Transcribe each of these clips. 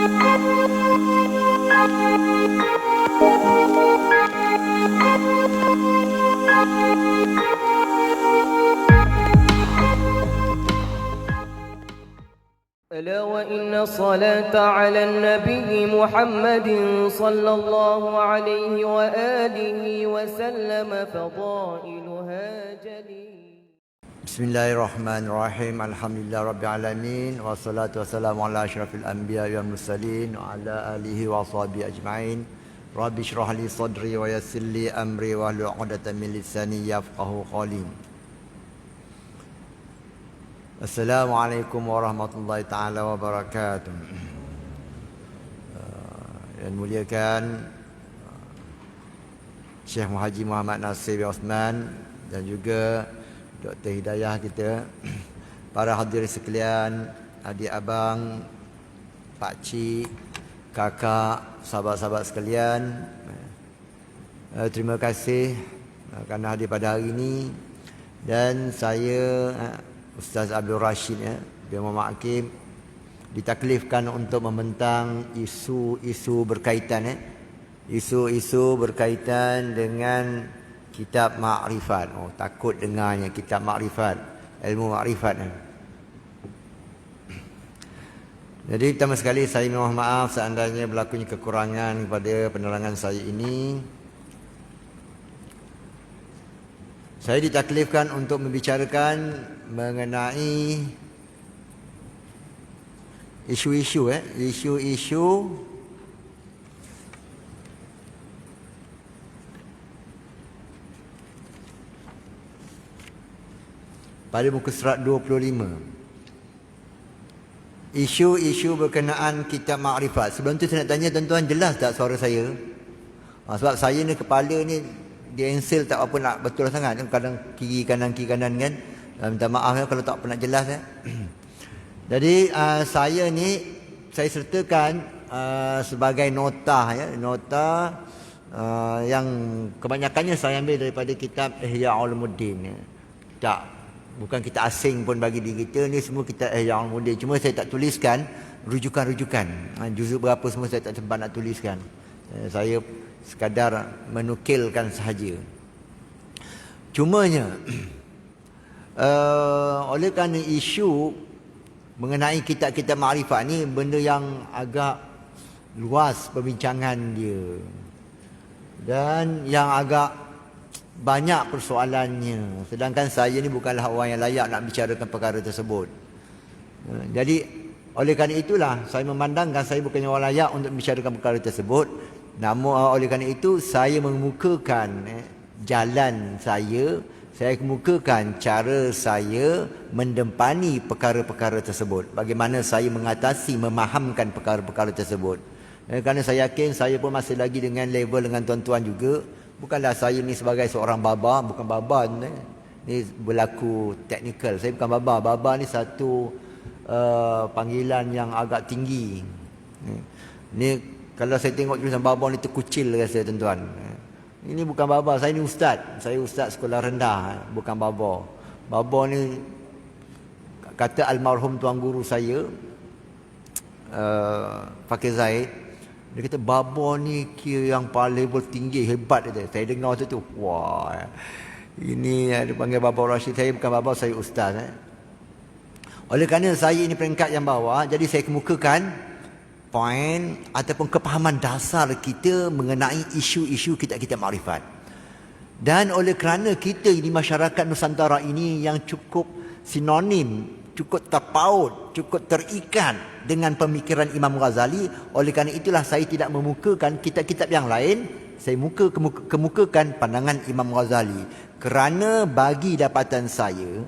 ألا وإن الصلاة على النبي محمد صلى الله عليه وآله وسلم فضائلها جليل. Bismillahirrahmanirrahim. Alhamdulillah Rabbil Alamin. Wassalatu wassalamu ala asyrafil anbiya wal mursalin wa ala alihi wa sahbihi ajma'in. Rabbi shrah li sadri wa yassir li amri wa hlul 'uqdatam min lisani yafqahu qawli. Assalamualaikum warahmatullahi taala wabarakatuh. Yang muliakan Syekh Haji Muhammad Nasir bin Osman dan juga Dr. Hidayah kita, para hadirin sekalian, adik abang, pak cik, kakak, sahabat-sahabat sekalian, terima kasih kerana hadir pada hari ini. Dan saya Ustaz Abdul Rashid bin Muhammad Hakim ditaklifkan untuk membentang isu-isu berkaitan isu-isu berkaitan dengan kitab Ma'rifat. Oh, takut dengarnya kitab Ma'rifat, ilmu Ma'rifat. Jadi pertama sekali saya mohon maaf seandainya berlakunya kekurangan pada penerangan saya ini. Saya ditaklifkan untuk membicarakan mengenai isu-isu pada muka surat 25. Isu-isu berkenaan kitab Ma'rifat. Sebelum tu saya nak tanya tuan-tuan, jelas tak suara saya? Sebab saya ni kepala ni dia ensel tak apa nak betul sangat. Kadang kiri kanan kan. Minta maaf kalau tak apa nak jelas. Jadi saya sertakan sebagai nota nota yang kebanyakannya saya ambil daripada kitab Ihya Ulumuddin. Bukan kita asing pun bagi diri kita, ni semua kitab Ihya Ulumuddin. Cuma saya tak tuliskan rujukan-rujukan. Juzuk berapa semua saya tak sempat nak tuliskan. Saya sekadar menukilkan sahaja. Cumanya oleh kerana isu mengenai kitab-kitab Ma'rifat ni benda yang agak luas perbincangan dia dan yang agak banyak persoalannya, sedangkan saya ni bukanlah orang yang layak nak bicarakan perkara tersebut. Jadi oleh kerana itulah saya memandangkan saya bukannya orang layak untuk bicarakan perkara tersebut. Namun oleh kerana itu saya mengemukakan jalan saya kemukakan cara saya mendempani perkara-perkara tersebut. Bagaimana saya mengatasi, memahamkan perkara-perkara tersebut. Kerana saya yakin saya pun masih lagi dengan level dengan tuan-tuan juga. Bukanlah saya ni sebagai seorang baba, bukan baba ni berlaku teknikal. Saya bukan baba. Baba ni satu panggilan yang agak tinggi. Ni kalau saya tengok tulisan baba ni terkucil rasa tuan-tuan. Ini bukan baba, saya ni ustaz. Saya ustaz sekolah rendah, bukan baba. Baba ni kata almarhum tuan guru saya, Fakir Zaid, dia kata baba ni kira yang paling tinggi, hebat dia. Saya dengar tu, wah. Ini dia panggil Baba Rashid, saya bukan baba, saya ustaz. Oleh kerana saya ini peringkat yang bawah, jadi saya kemukakan poin ataupun kepahaman dasar kita mengenai isu-isu kitab-kitab Ma'rifat. Dan oleh kerana kita di masyarakat Nusantara ini yang cukup sinonim, cukup terpaut, cukup terikat dengan pemikiran Imam Ghazali, oleh kerana itulah saya tidak memukakan kitab-kitab yang lain. Saya kemukakan pandangan Imam Ghazali. Kerana bagi dapatan saya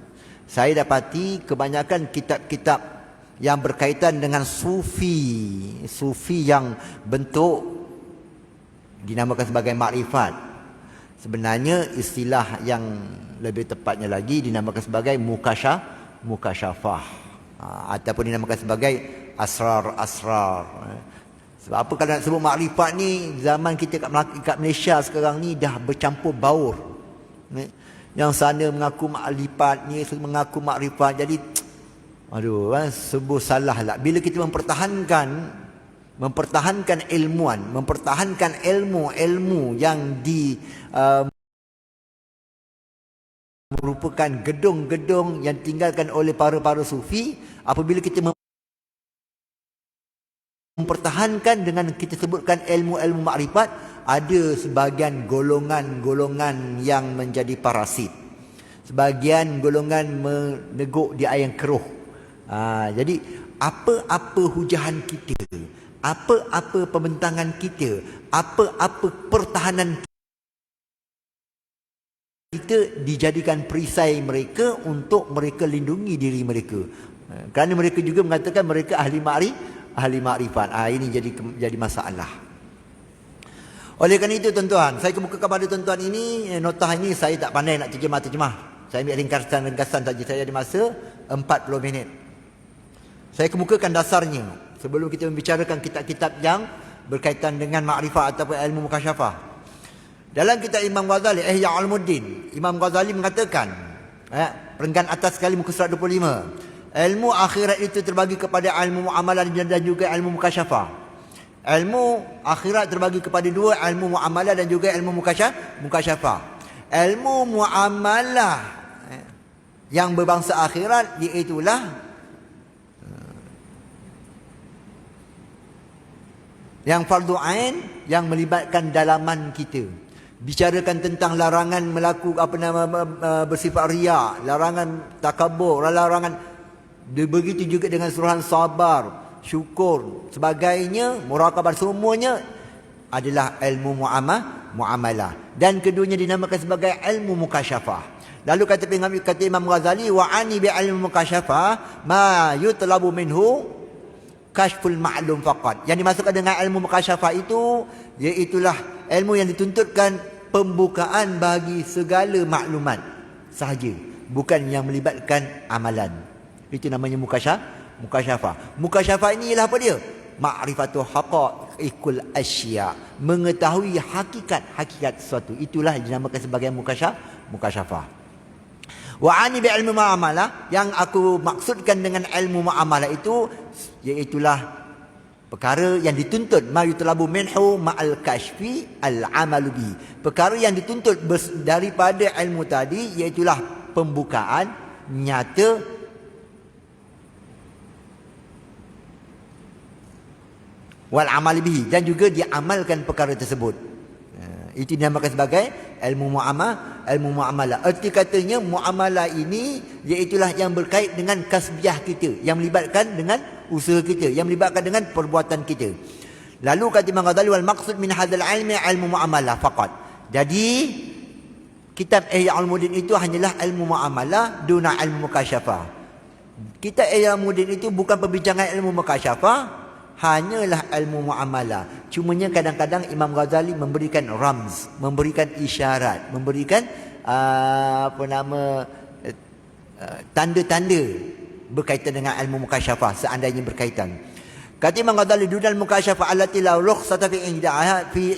dapati kebanyakan kitab-kitab yang berkaitan dengan sufi yang bentuk dinamakan sebagai makrifat. Sebenarnya istilah yang lebih tepatnya lagi dinamakan sebagai mukasyafah ataupun dinamakan sebagai asrar. Sebab apa kalau nak sebut makrifat ni, zaman kita kat Malaysia sekarang ni dah bercampur baur. Yang sana mengaku makrifat, ni mengaku makrifat. Jadi sebuah salah lah bila kita mempertahankan mempertahankan ilmuwan, mempertahankan ilmu-ilmu yang merupakan gedung-gedung yang tinggalkan oleh para-para sufi. Apabila kita mempertahankan dengan kita sebutkan ilmu-ilmu makrifat, ada sebahagian golongan-golongan yang menjadi parasit, sebahagian golongan meneguk di air yang keruh. Jadi apa-apa hujahan kita, apa-apa pembentangan kita, apa-apa pertahanan kita dijadikan perisai mereka untuk mereka lindungi diri mereka. Kerana mereka juga mengatakan mereka ahli makrifat. Ini jadi masalah. Oleh kerana itu tuan-tuan, saya kemuka kepada tuan-tuan ini, notah ini saya tak pandai nak terjemah. Saya ambil ringkasan saja. Saya ada masa 40 minit. Saya kemukakan dasarnya sebelum kita membicarakan kitab-kitab yang berkaitan dengan makrifat ataupun ilmu mukasyafah. Dalam kitab Imam Ghazali, Ihya Ulumuddin, Imam Ghazali mengatakan, perenggan atas sekali muka surat 25, ilmu akhirat itu terbagi kepada ilmu muamalah dan juga ilmu mukasyafah. Ilmu akhirat terbagi kepada dua, ilmu muamalah dan juga ilmu mukasyafah. Ilmu muamalah yang berbangsa akhirat iaitulah yang fardu ain, yang melibatkan dalaman kita. Bicarakan tentang larangan melakukan bersifat riya, larangan takabur, larangan begitu juga dengan suruhan sabar, syukur, sebagainya, muraqabah, semuanya adalah ilmu muamalah. Dan keduanya dinamakan sebagai ilmu mukasyafah. Lalu kata Imam Ghazali, wa'ani bi ilmu mukasyafah ma yutlabu minhu kashful ma'lum faqat. Yang dimasukkan dengan ilmu mukasyafah itu, iaitulah ilmu yang dituntutkan pembukaan bagi segala maklumat sahaja, bukan yang melibatkan amalan. Itu namanya mukasyafah. Mukasyafah ini ialah apa dia? Ma'rifatu haqaiqul asya, mengetahui hakikat sesuatu. Itulah dinamakan sebagai mukasyafah. Wa'ani bi ilmu muamalah, yang aku maksudkan dengan ilmu muamalah itu iaitulah perkara yang dituntut ma yutlabu minhu ma'al kashfi al-amalu bi. Perkara yang dituntut daripada ilmu tadi iaitulah pembukaan nyata wal amal bihi, dan juga diamalkan perkara tersebut. Itu dinamakan sebagai ilmu muamalah. Erti katanya muamalah ini iaitulah yang berkait dengan kasbiah kita, yang melibatkan dengan usaha kita, yang melibatkan dengan perbuatan kita. Lalu kata Imam Ghazali, wal maqsud min hadzal ilmi ilmu muamalah faqat. Jadi kitab Ihya Ulumuddin itu hanyalah ilmu muamalah duna ilmu mukasyafah. Kitab Ihya Ulumuddin itu bukan perbincangan ilmu mukasyafah, hanyalah ilmu muamalah. Cumanya kadang-kadang Imam Ghazali memberikan ramz, memberikan isyarat, memberikan tanda-tanda berkaitan dengan ilmu mukasyafah seandainya berkaitan. Kata Imam Ghazali, dunal mukasyafah allati la rukhsata fi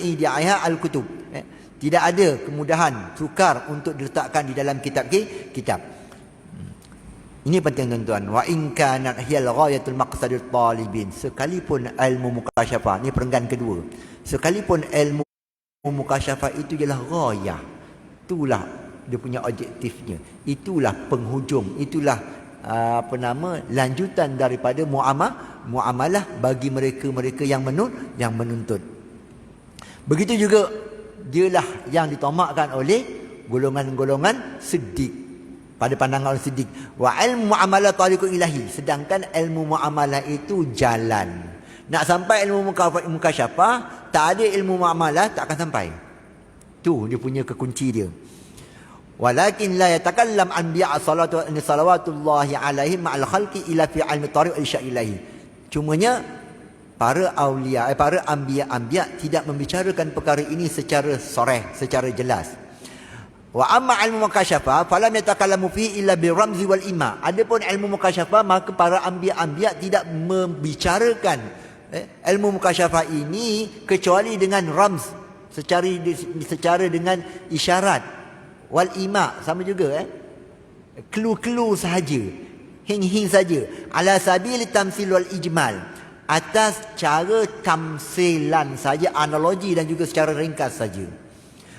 ida'iha al-kutub. Tidak ada kemudahan sukar untuk diletakkan di dalam kitab. Ini penting tuan-tuan. Wa in kanat hiyal ghayatul maqsadil talibin. Sekalipun ilmu mukasyafah, ini perenggan kedua. Sekalipun ilmu mukasyafah itu ialah ghayah. Itulah dia punya objektifnya. Itulah penghujung, itulah lanjutan daripada muamalah bagi mereka-mereka yang menuntut. Begitu juga dialah yang ditomakkan oleh golongan-golongan siddiq. Pada pandangan orang siddiq, wa ilmu muamalah tariqul ilahi, sedangkan ilmu muamalah itu jalan. Nak sampai ilmu mukasyafah, tak ada ilmu muamalah tak akan sampai. Tu dia punya kekunci dia. Walakin la yatakallam anbiya salawatullahi alaihim ma'al khalqi ila fi ilmi tariq al-sya' ilahi. Cumanya para aulia, para anbiya tidak membicarakan perkara ini secara soreh, secara jelas. Wa amma ilmu mukasyafah falam yatakallamu fihi illa bi ramzi wal ima. Adapun ilmu mukasyafah, maka para anbiya tidak membicarakan ilmu mukasyafah ini kecuali dengan ramz, secara dengan isyarat, wal ima sama juga clue sahaja, hing saja, ala sabil tamsil wal ijmal, atas cara tamsilan saja, analogi dan juga secara ringkas saja.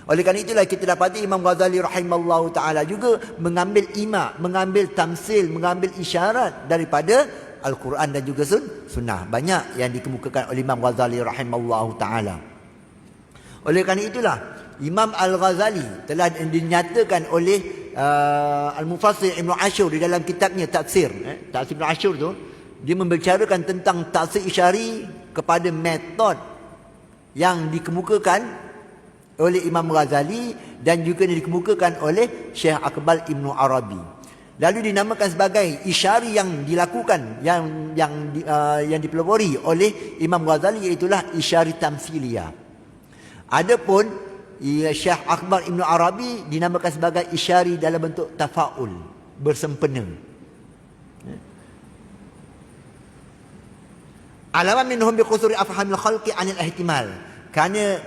Oleh kerana itulah kita dapati Imam Ghazali rahimallahu ta'ala juga mengambil mengambil tamsil, mengambil isyarat daripada Al-Quran dan juga sunnah. Banyak yang dikemukakan oleh Imam Ghazali rahimallahu ta'ala. Oleh kerana itulah Imam Al-Ghazali telah dinyatakan oleh Al-Mufassir Ibn Ashur di dalam kitabnya Tafsir. Tafsir Ibn Ashur tu, dia membicarakan tentang tafsir isyari kepada metod yang dikemukakan oleh Imam Ghazali dan juga dikemukakan oleh Syekh Akbar Ibn Arabi. Lalu dinamakan sebagai isyari yang dilakukan, yang dipelopori oleh Imam Ghazali, iaitulah isyari tamsiliyah. Adapun Syekh Akbar Ibn Arabi dinamakan sebagai isyari dalam bentuk tafaul, bersempena. Alaman minhum bi qusuri afhamil khalqi anil ihtimal. Kerana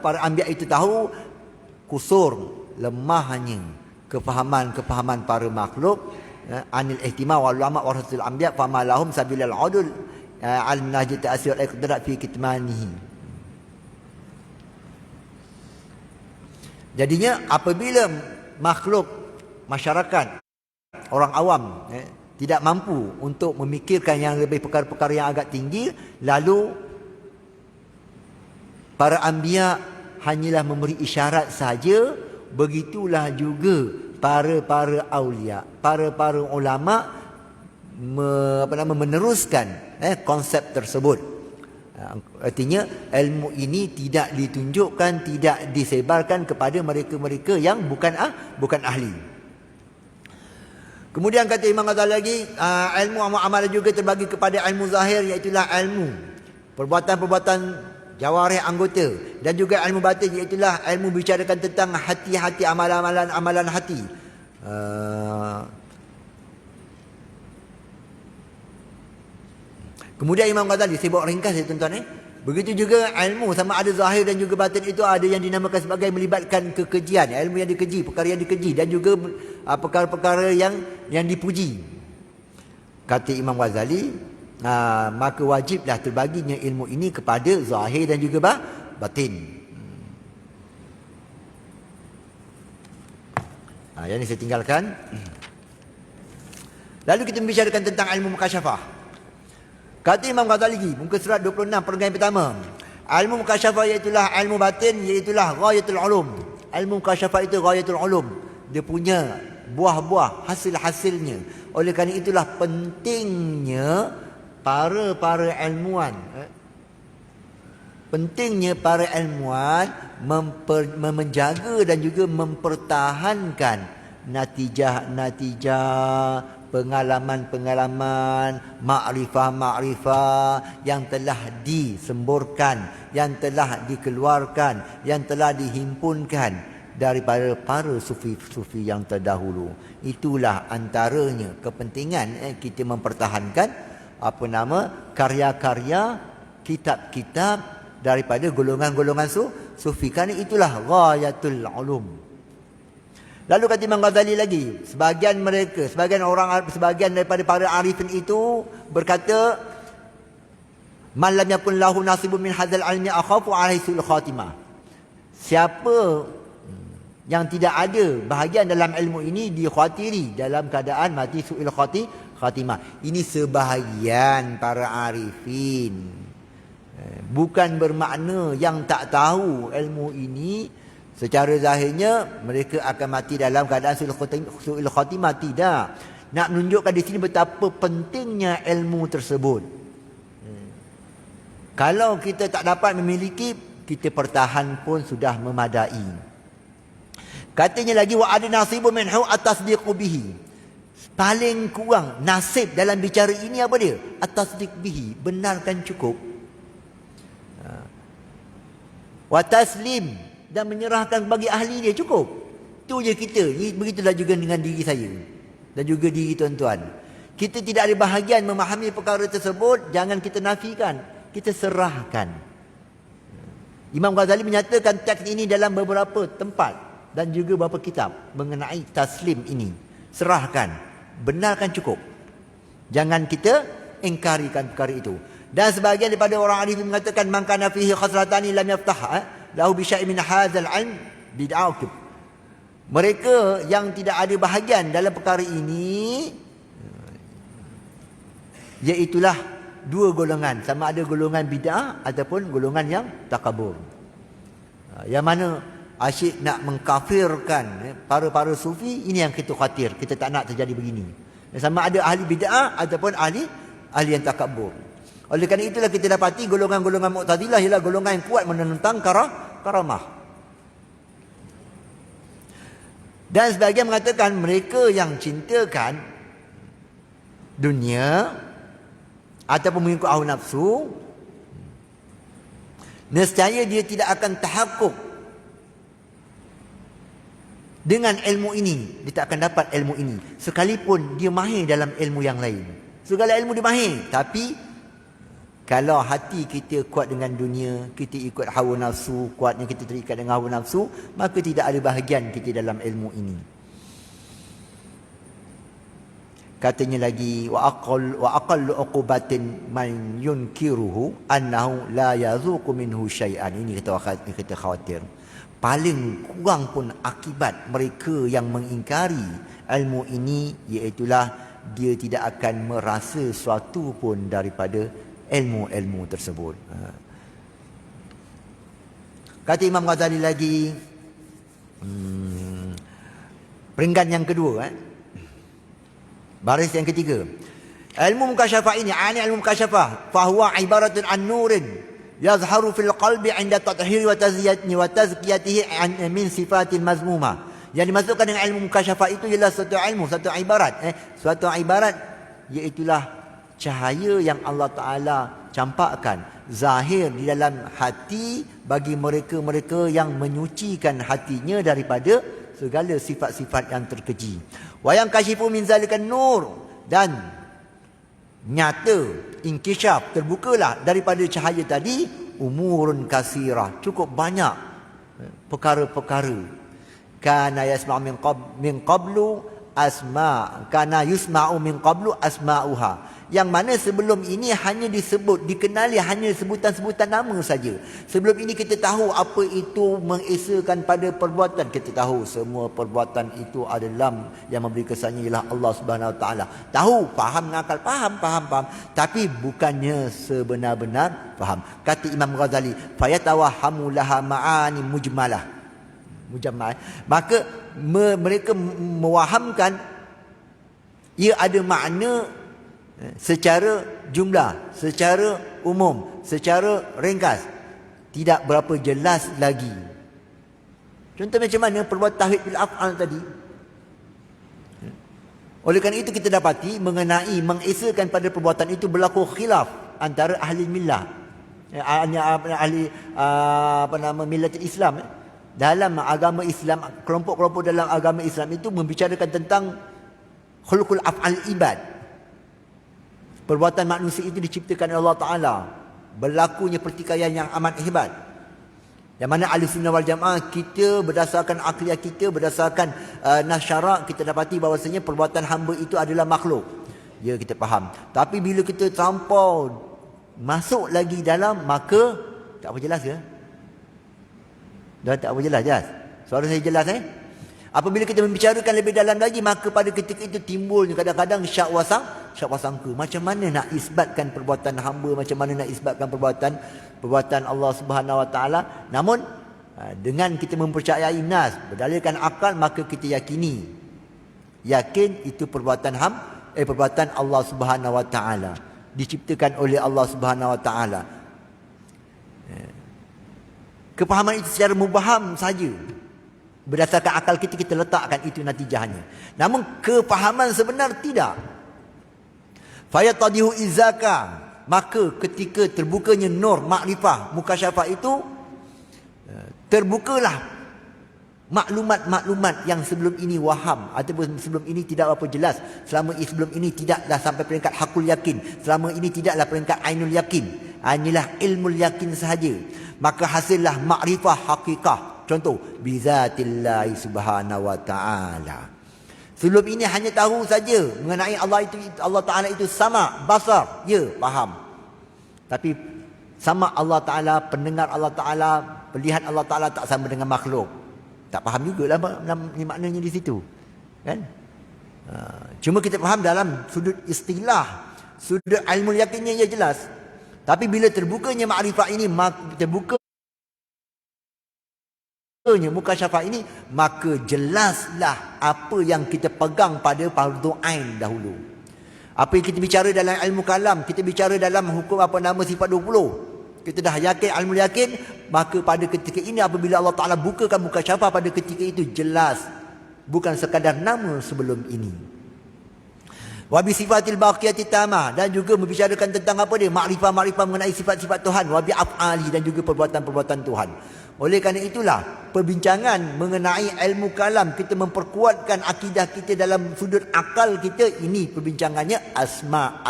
para anbiya itu tahu kusur, lemahnya kefahaman para makhluk anil ihtimal wal ulama warasatul anbiya fama lahum sabilal udul al minhaj ta'sir al iqtida fi kitmanihi. Jadinya apabila makhluk masyarakat, orang awam tidak mampu untuk memikirkan yang lebih perkara-perkara yang agak tinggi, lalu para anbiya hanyalah memberi isyarat saja. Begitulah juga para aulia, para ulama meneruskan konsep tersebut. Artinya ilmu ini tidak ditunjukkan, tidak disebarkan kepada mereka-mereka yang bukan ahli. Kemudian kata Imam Ghazali lagi, ilmu amal juga terbagi kepada ilmu zahir, iaitu ilmu perbuatan-perbuatan jawarih anggota, dan juga ilmu batin, iaitu ilmu bicarakan tentang hati-hati, amalan hati. Kemudian Imam Ghazali, saya bawa ringkas ya tuan-tuan. Begitu juga ilmu sama ada zahir dan juga batin itu ada yang dinamakan sebagai melibatkan kekejian, ilmu yang dikeji, perkara yang dikeji, dan juga perkara-perkara yang dipuji. Kata Imam Ghazali, maka wajiblah terbaginya ilmu ini kepada zahir dan juga batin. Yang ini saya tinggalkan. Lalu kita membicarakan tentang ilmu mukasyafah. Kata Imam Ghazali, muka surat 26 perenggan pertama, ilmu mukasyafah iaitulah ilmu batin, iaitulah ghayatul ulum. Ilmu mukasyafah itu ghayatul ulum. Dia punya buah-buah, hasil-hasilnya. Oleh kerana itulah pentingnya para ilmuwan, menjaga dan juga mempertahankan natijah-natijah, pengalaman-pengalaman, makrifah-makrifah yang telah disemburkan, yang telah dikeluarkan, yang telah dihimpunkan daripada para sufi-sufi yang terdahulu. Itulah antaranya kepentingan kita mempertahankan karya-karya, kitab-kitab daripada golongan-golongan sufi. Kerana itulah ghayatul ulum. Lalu kata Imam Ghazali lagi, sebagian daripada para arifin itu berkata, man lam yakun lahu nasibun min hadzal ilmi akhafu alaihi sul khatimah. Siapa yang tidak ada bahagian dalam ilmu ini, dikhawatiri dalam keadaan mati su'il khatimah. Ini sebahagian para arifin. Bukan bermakna yang tak tahu ilmu ini secara zahirnya mereka akan mati dalam keadaan su'il khatimah. Tidak. Nak menunjukkan di sini betapa pentingnya ilmu tersebut. Kalau kita tak dapat memiliki, kita pertahan pun sudah memadai. Katanya lagi, wa ada nasibun minhu at-tasdiqu bihi. Paling kurang nasib dalam bicara ini apa dia? At-tasdiq bihi, benarkan cukup. Wa taslim, dan menyerahkan bagi ahli dia, cukup. Itu je kita. Begitulah juga dengan diri saya dan juga diri tuan-tuan. Kita tidak ada bahagian memahami perkara tersebut, jangan kita nafikan, kita serahkan. Imam Ghazali menyatakan teks ini dalam beberapa tempat dan juga beberapa kitab mengenai taslim ini. Serahkan, benarkan cukup. Jangan kita ingkarikan perkara itu. Dan sebahagian daripada orang arif mengatakan man kana fihi khasratani lam yaftah lahu bi syai'in min hadzal 'ilm bid'ah. Mereka yang tidak ada bahagian dalam perkara ini, iaitulah dua golongan, sama ada golongan bid'ah ataupun golongan yang takabur. Yang mana asyik nak mengkafirkan para sufi, ini yang kita khawatir, kita tak nak terjadi begini. Sama ada ahli bid'ah ataupun ahli yang takabur. Oleh kerana itulah kita dapati golongan-golongan Mu'tazilah ialah golongan yang kuat menentang karamah. Dan sebahagian mengatakan mereka yang cintakan dunia ataupun mengikut hawa nafsu, nescaya dia tidak akan tahakkuk dengan ilmu ini. Dia tak akan dapat ilmu ini sekalipun dia mahir dalam ilmu yang lain. Segala ilmu dia mahir, tapi kalau hati kita kuat dengan dunia, kita ikut hawa nafsu, kuatnya kita terikat dengan hawa nafsu, maka tidak ada bahagian kita dalam ilmu ini. Katanya lagi, wa aqallu uqubatin man yunkiruhu annahu la yazuqu minhu syai'an. Ini kita khawatir. Paling kurang pun akibat mereka yang mengingkari ilmu ini, iaitulah dia tidak akan merasa sesuatu pun daripada ilmu-ilmu tersebut. Kata Imam Ghazali lagi, peringkat yang kedua, baris yang ketiga, ilmu mukasyafah ini, ilmu mukasyafah, fahuwa ibaratun an nurin yazharu fil qalbi 'inda tathhiri wa tazkiyatihi min sifatil mazmumah. Yang dimasukkan dengan ilmu mukasyafah itu ialah suatu ilmu, suatu ibarat, suatu ibarat, iaitulah cahaya yang Allah Ta'ala campakkan zahir di dalam hati bagi mereka-mereka yang menyucikan hatinya daripada segala sifat-sifat yang terkeji. Wa yang kasyifu min zalikan nur, dan nyata, inkisyaf, terbukalah daripada cahaya tadi umurun kasirah, cukup banyak perkara-perkara. Kana yasma'u min qablu asma', kana yusma'u min qablu asma'uha, yang mana sebelum ini hanya disebut, dikenali hanya sebutan-sebutan nama saja. Sebelum ini kita tahu apa itu mengesakan pada perbuatan. Kita tahu semua perbuatan itu adalah yang memberi kesannya ialah Allah Subhanahu Wa Taala. Tahu, faham, ngakal, faham. Tapi bukannya sebenar-benar faham. Kata Imam Ghazali, fayatawahamu laha ma'ani mujmalah. Maka mereka mewahamkan ia ada makna secara jumlah, secara umum, secara ringkas, tidak berapa jelas lagi. Contoh macam mana perbuatan tauhid bil af'al tadi. Oleh kerana itu kita dapati mengenai mengesakan pada perbuatan itu berlaku khilaf antara ahli millah, ahli millatul Islam. Dalam agama Islam, kelompok-kelompok dalam agama Islam itu membicarakan tentang khuluqul af'al ibad. Perbuatan manusia itu diciptakan oleh Allah Ta'ala, berlakunya pertikaian yang amat hebat. Yang mana ahli sunnah wal jamaah, kita berdasarkan akliyah kita, berdasarkan nas syarak, kita dapati bahawasanya perbuatan hamba itu adalah makhluk. Ya, kita faham. Tapi bila kita terlampau masuk lagi dalam, maka tak apa jelas ke? Dah tak apa jelas. Suara saya jelas Apabila kita membicarakan lebih dalam lagi, maka pada ketika itu timbulnya kadang-kadang syak wasangka. Macam mana nak isbatkan perbuatan hamba, macam mana nak isbatkan perbuatan Allah Subhanahu Wa Taala. Namun dengan kita mempercayai nas, berdalilkan akal, maka kita yakin itu perbuatan perbuatan Allah Subhanahu Wa Taala, diciptakan oleh Allah Subhanahu Wa Taala. Kepahaman itu secara mubaham saja. Berdasarkan akal kita letakkan itu natijahnya. Namun kepahaman sebenar tidak. Fayatadihu izaka, maka ketika terbukanya nur, makrifah, mukasyafah itu, terbukalah maklumat-maklumat yang sebelum ini waham ataupun sebelum ini tidak apa jelas. Sebelum ini tidaklah sampai peringkat hakul yakin. Selama ini tidaklah peringkat ainul yakin. Inilah ilmu yakin sahaja. Maka hasillah makrifah hakikah. Contoh, bizatillahi subhanahu wa ta'ala. Sebelum ini hanya tahu saja mengenai Allah Ta'ala itu sama, basar, ya, faham. Tapi sama Allah Ta'ala, pendengar Allah Ta'ala, melihat Allah Ta'ala tak sama dengan makhluk. Tak faham jugalah maknanya di situ. Kan? Cuma kita faham dalam sudut istilah, sudut ilmu yakinnya ia jelas. Tapi bila terbukanya makrifat ini, terbuka mukasyafah ini, maka jelaslah apa yang kita pegang pada fardu ain dahulu. Apa yang kita bicara dalam ilmu kalam, kita bicara dalam hukum apa nama sifat 20. Kita dah yakin, ilmu yakin, maka pada ketika ini apabila Allah Ta'ala bukakan mukasyafah, pada ketika itu jelas, bukan sekadar nama sebelum ini. Wa bi sifatil baqiyati tamah, dan juga membicarakan tentang apa dia? Makrifah mengenai sifat-sifat Tuhan, wa bi af'ali, dan juga perbuatan-perbuatan Tuhan. Oleh kerana itulah perbincangan mengenai ilmu kalam, kita memperkuatkan akidah kita dalam sudut akal kita, ini perbincangannya asma.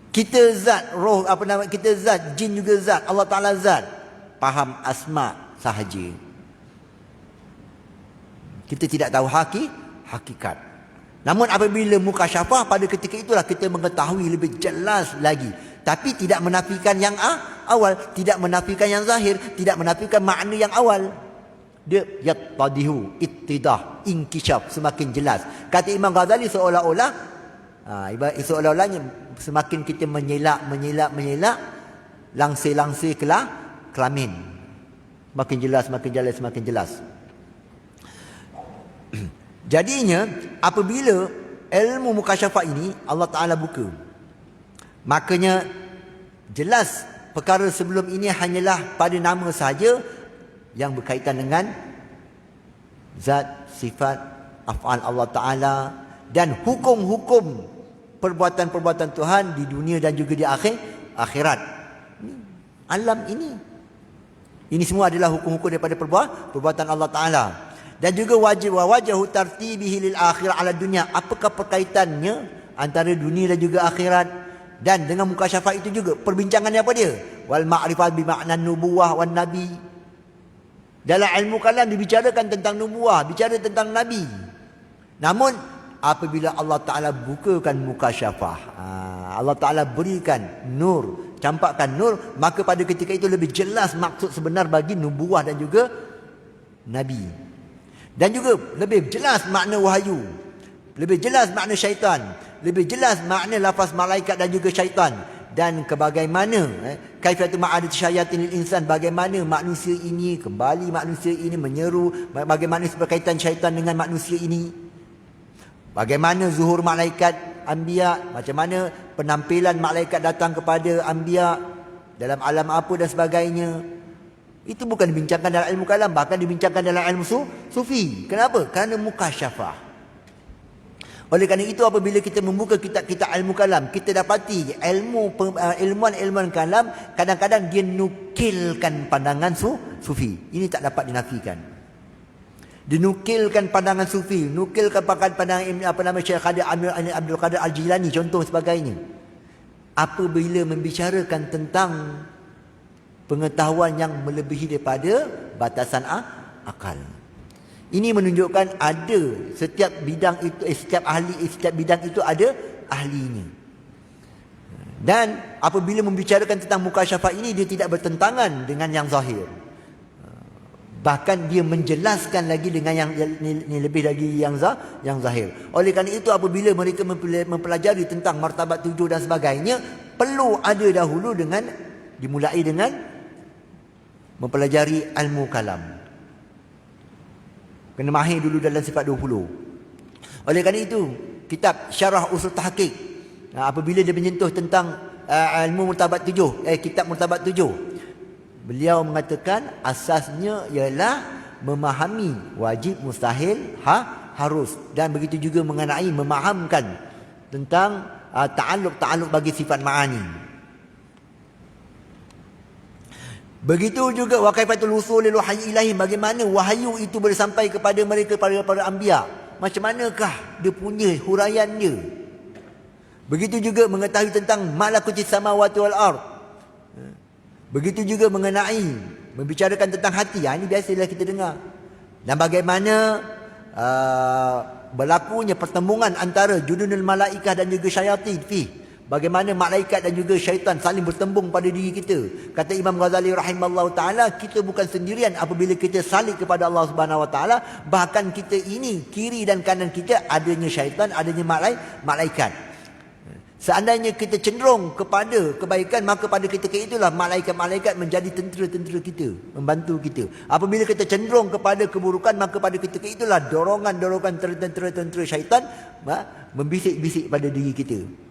Kita zat, roh apa nama, kita zat, jin juga zat, Allah Ta'ala zat. Faham asma sahaja. Kita tidak tahu hakikat. Namun apabila mukasyafah, pada ketika itulah kita mengetahui lebih jelas lagi. Tapi tidak menafikan yang awal, tidak menafikan yang zahir, tidak menafikan makna yang awal. Dia yattadihu, ittidah, inkishaf, semakin jelas. Kata Imam Ghazali seolah-olah semakin kita menyelak, langsir kelamin. Makin jelas. Jadinya apabila ilmu mukasyafah ini Allah Ta'ala buka, makanya jelas perkara sebelum ini hanyalah pada nama sahaja yang berkaitan dengan zat, sifat, af'al Allah Ta'ala dan hukum-hukum perbuatan-perbuatan Tuhan di dunia dan juga di akhirat. Alam ini. Ini semua adalah hukum-hukum daripada perbuatan Allah Ta'ala. Dan juga wajahu tartibihi lil akhirah ala dunia. Apakah perkaitannya antara dunia dan juga akhirat? Dan dengan mukasyafah itu juga perbincangannya apa dia? Wal ma'rifat bi makna nubuwah wan nabi. Dalam ilmu kalam dibicarakan tentang nubuwah, bicara tentang nabi. Namun apabila Allah Ta'ala bukakan mukasyafah, Allah Ta'ala berikan nur, campakkan nur, maka pada ketika itu lebih jelas maksud sebenar bagi nubuwah dan juga nabi. Dan juga lebih jelas makna wahyu, lebih jelas makna syaitan, lebih jelas makna lafaz malaikat dan juga syaitan. Dan kebagaimana kaifiyatu ma'adat syayatin lil insan, bagaimana manusia ini menyeru, bagaimana berkaitan syaitan dengan manusia ini, bagaimana zuhur malaikat anbiya, macam mana penampilan malaikat datang kepada anbiya dalam alam apa dan sebagainya. Itu bukan dibincangkan dalam ilmu kalam, bahkan dibincangkan dalam ilmu sufi. Kenapa? Kerana mukasyafah. Oleh kerana itu apabila kita membuka kitab-kitab ilmu kalam, kita dapati ilmuan kalam kadang-kadang dia nukilkan pandangan sufi. Ini tak dapat dinafikan. Dinukilkan pandangan sufi, nukilkan pandangan Syekh Abdul Qadir Al-Jilani contoh sebagainya. Apabila membicarakan tentang pengetahuan yang melebihi daripada batasan akal. Ini menunjukkan ada setiap bidang itu, setiap bidang itu ada ahlinya. Dan apabila membicarakan tentang mukasyafah ini, dia tidak bertentangan dengan yang zahir. Bahkan dia menjelaskan lagi dengan yang lebih lagi yang zahir. Oleh kerana itu apabila mereka mempelajari tentang martabat 7 dan sebagainya, perlu ada dahulu dimulai dengan mempelajari ilmu kalam. Kena mahir dulu dalam sifat 20. Oleh kerana itu, kitab Syarah Usul Tahqiq, apabila dia menyentuh tentang ilmu martabat 7, kitab martabat 7, beliau mengatakan asasnya ialah memahami wajib, mustahil, harus, dan begitu juga mengenai memahamkan tentang ta'alluq bagi sifat ma'ani. Begitu juga wa kaifatul wusul lil wahyi ilahi, bagaimana wahyu itu boleh sampai kepada mereka, para anbiya. Macam manakah dia punya huraian dia? Begitu juga mengetahui tentang malakutis samawati wal ard. Begitu juga mengenai membicarakan tentang hati. Ini biasalah kita dengar. Dan bagaimana berlakunya pertembungan antara junudul malaikah dan juga syayatin fi. Bagaimana malaikat dan juga syaitan saling bertembung pada diri kita. Kata Imam Ghazali rahimallahu taala, kita bukan sendirian apabila kita salih kepada Allah Subhanahu wa taala, bahkan kita ini kiri dan kanan kita adanya syaitan, adanya malaikat. Seandainya kita cenderung kepada kebaikan, maka pada ketika itulah malaikat-malaikat menjadi tentera-tentera kita, membantu kita. Apabila kita cenderung kepada keburukan, maka pada ketika itulah dorongan-dorongan tentera-tentera syaitan membisik-bisik pada diri kita.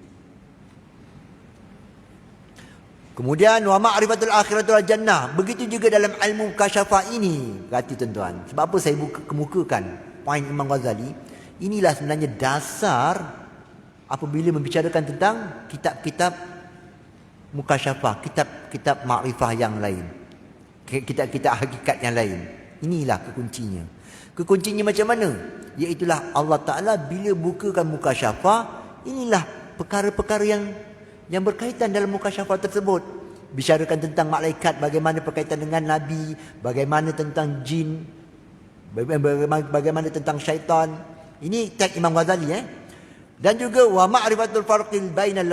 Kemudian wa ma'rifatul akhiratul jannah. Begitu juga dalam ilmu kasyafah ini, kata tuan-tuan. Sebab apa saya kemukakan poin Imam Ghazali? Inilah sebenarnya dasar apabila membicarakan tentang kitab-kitab mukasyafah, kitab-kitab ma'rifah yang lain, kitab-kitab hakikat yang lain. Inilah kekuncinya. Kekuncinya macam mana? Iaitulah Allah Ta'ala bila bukakan mukasyafah, inilah perkara-perkara yang berkaitan dalam mukasyafah tersebut. Bicarakan tentang malaikat, bagaimana berkaitan dengan Nabi, bagaimana tentang jin, bagaimana tentang syaitan. Ini teks Imam Ghazali. Dan juga wa ma'rifatul farqil bainal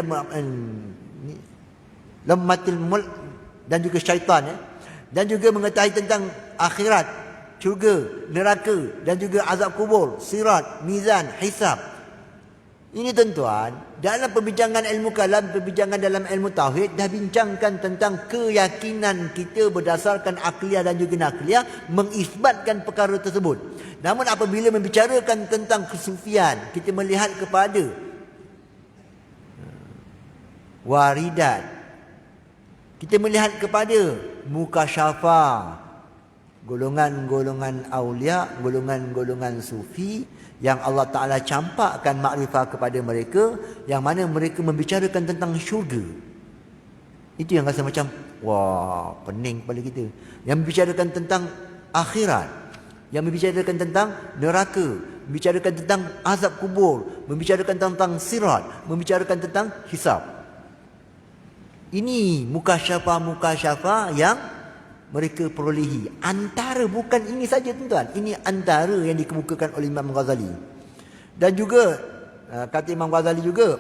lammatil mulk dan juga syaitan. Dan juga mengetahui tentang akhirat, syurga, neraka dan juga azab kubur, sirat, mizan, hisab. Ini tuan-tuan, dalam perbincangan ilmu kalam, perbincangan dalam ilmu tauhid, dah bincangkan tentang keyakinan kita berdasarkan akliyah dan juga nakliyah, mengisbatkan perkara tersebut. Namun apabila membicarakan tentang kesufian, kita melihat kepada waridat, kita melihat kepada mukasyafah, golongan-golongan aulia, golongan-golongan sufi yang Allah Ta'ala campakkan makrifah kepada mereka, yang mana mereka membicarakan tentang syurga. Itu yang rasa macam, wah, pening kepala kita. Yang membicarakan tentang akhirat, yang membicarakan tentang neraka, membicarakan tentang azab kubur, membicarakan tentang sirat, membicarakan tentang hisab. Ini mukasyafah-mukasyafah yang mereka perolehi. Antara, bukan ini saja tuan-tuan. Ini antara yang dikemukakan oleh Imam Ghazali. Dan juga kata Imam Ghazali juga,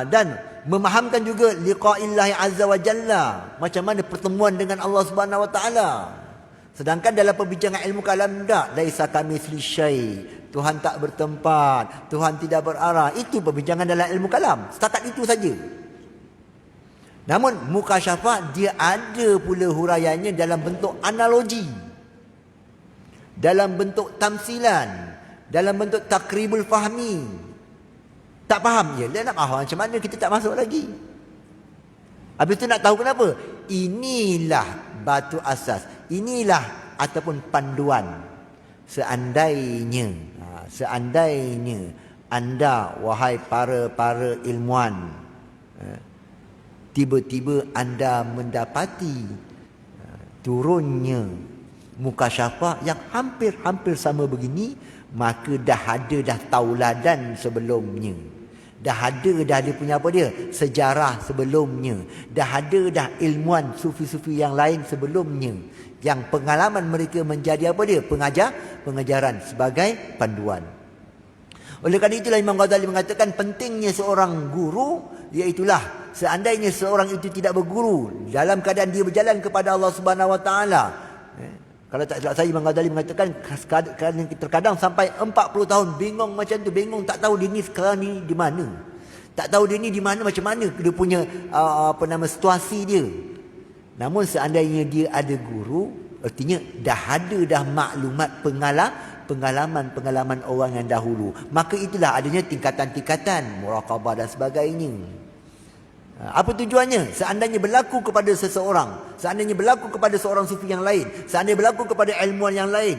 dan memahamkan juga liqa'illahi azza wa jalla, macam mana pertemuan dengan Allah Subhanahu wa taala. Sedangkan dalam perbincangan ilmu kalam tak, laisa kamitsli syai', Tuhan tak bertempat, Tuhan tidak berarah. Itu perbincangan dalam ilmu kalam. Setakat itu saja. Namun mukasyafah dia ada pula huraiannya dalam bentuk analogi, dalam bentuk tamsilan, dalam bentuk takribul fahmi. Tak faham je, dia nak faham macam mana, kita tak masuk lagi. Habis tu nak tahu kenapa? Inilah batu asas, inilah ataupun panduan. Seandainya anda, wahai para ilmuwan, tiba-tiba anda mendapati turunnya mukasyafah yang hampir-hampir sama begini, maka dah tauladan sebelumnya. Dah ada punya apa dia? Sejarah sebelumnya. Dah ada ilmuwan sufi-sufi yang lain sebelumnya, yang pengalaman mereka menjadi apa dia? Pengajaran sebagai panduan. Oleh kerana itulah Imam Ghazali mengatakan pentingnya seorang guru, iaitulah seandainya seorang itu tidak berguru dalam keadaan dia berjalan kepada Allah Subhanahu wa taala. Kalau tak silap saya, Imam Ghazali mengatakan terkadang sampai 40 tahun bingung macam tu, bingung tak tahu dia ni sekarang ni di mana. Tak tahu dia ni di mana, macam mana dia punya situasi dia. Namun seandainya dia ada guru, artinya dah maklumat pengalaman orang yang dahulu. Maka itulah adanya tingkatan-tingkatan muraqabah dan sebagainya. Apa tujuannya? Seandainya berlaku kepada seseorang, seandainya berlaku kepada seorang sufi yang lain, seandainya berlaku kepada ilmuwan yang lain,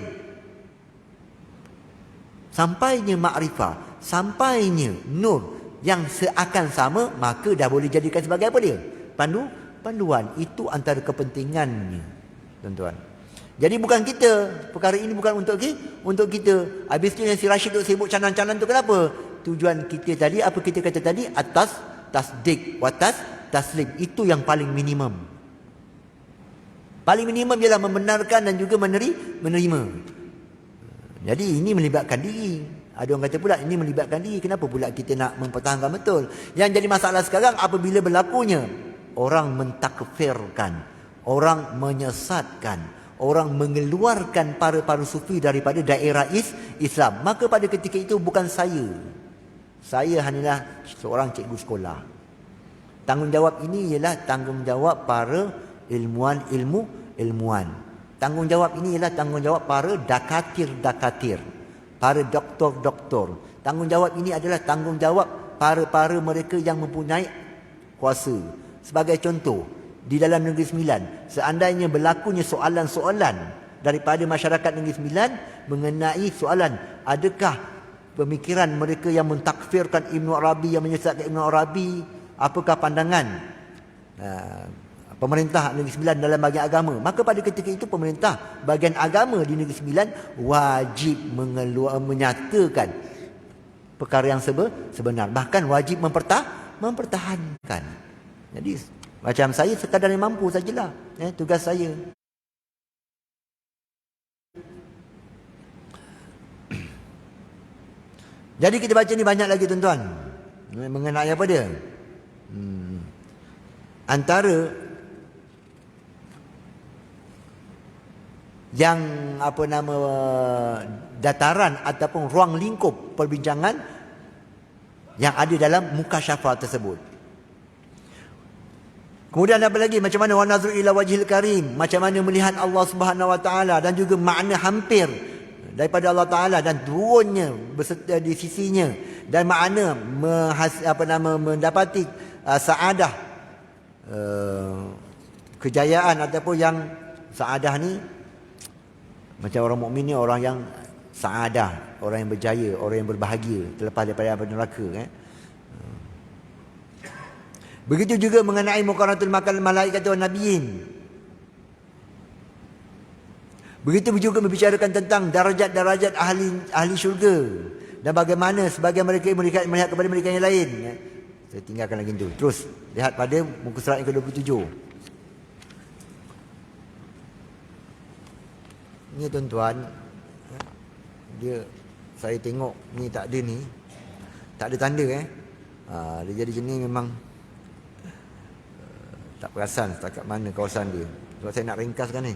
sampainya makrifah, sampainya nur yang seakan sama, maka dah boleh jadikan sebagai apa dia? Panduan. Itu antara kepentingannya, tuan-tuan. Jadi bukan kita, perkara ini bukan untuk kita. Habis tu yang si Rashid duk sibuk canan-canan tu kenapa? Tujuan kita tadi, apa kita kata tadi? Atas tasdik wa taslim. Itu yang paling minimum. Paling minimum ialah membenarkan dan juga menerima. Jadi ini melibatkan diri. Ada orang kata pula ini melibatkan diri. Kenapa pula kita nak mempertahankan betul? Yang jadi masalah sekarang apabila berlakunya orang mentakfirkan, orang menyesatkan, orang mengeluarkan para sufi daripada daerah Islam. Maka pada ketika itu bukan saya. Saya hanyalah seorang cikgu sekolah. Tanggungjawab ini ialah tanggungjawab para ilmuwan. Tanggungjawab ini ialah tanggungjawab para dakatir, para doktor. Tanggungjawab ini adalah tanggungjawab para mereka yang mempunyai kuasa. Sebagai contoh, di dalam Negeri Sembilan, seandainya berlakunya soalan-soalan daripada masyarakat Negeri Sembilan mengenai soalan, adakah pemikiran mereka yang mentakfirkan Ibn Arabi, yang menyesatkan Ibn Arabi, apakah pandangan pemerintah Negeri Sembilan dalam bahagian agama? Maka pada ketika itu pemerintah bahagian agama di Negeri Sembilan wajib menyatakan perkara yang sebenar, bahkan wajib mempertahankan. Jadi macam saya sekadar yang mampu sajalah, tugas saya. Jadi kita baca ni banyak lagi tuan-tuan. Mengenai apa dia? Antara yang dataran ataupun ruang lingkup perbincangan yang ada dalam mukasyafah tersebut. Kemudian apa lagi? Macam mana wa nazru ila wajhil karim, macam mana melihat Allah Subhanahu wa taala, dan juga makna hampir daripada Allah Taala dan turunnya berserta di sisinya, dan makna mendapati saadah, kejayaan ataupun yang saadah ni macam orang mukmin ni orang yang saadah, orang yang berjaya, orang yang berbahagia terlepas daripada neraka. Begitu juga mengenai muqaranatul malaikat wan nabiyyin. Begitu juga membicarakan tentang darajat-darajat ahli syurga dan bagaimana sebagian mereka melihat kepada mereka yang lain. Saya tinggalkan lagi itu. Terus lihat pada muka surat yang ke-27. Ni tuan-tuan, dia saya tengok ni tak ada tanda dia jadi jenis memang tak perasan setakat mana kawasan dia. Sebab saya nak ringkaskan ni.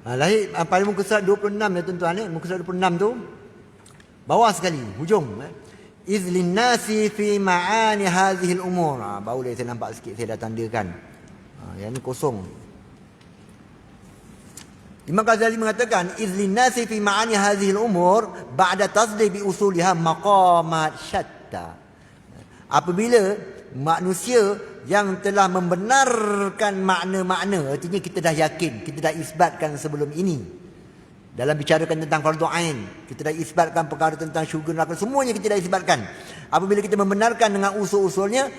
Lahir pada muka surat 26 ya tuan-tuan, muka surat 26 tu bawah sekali hujung, izlin nasi fi ma'ani hadhihi al-umur. Baru saya nampak sikit, saya dah tandakan. Yang ni kosong. Imam Ghazali mengatakan izlin nasi fi ma'ani hadhihi al-umur ba'da tasdih bi usuliha maqamat syatta. Apabila manusia yang telah membenarkan makna-makna, artinya kita dah yakin, kita dah isbatkan sebelum ini dalam bicarakan tentang fardu ain, kita dah isbatkan perkara tentang syurga neraka, semuanya kita dah isbatkan. Apabila kita membenarkan dengan usul-usulnya,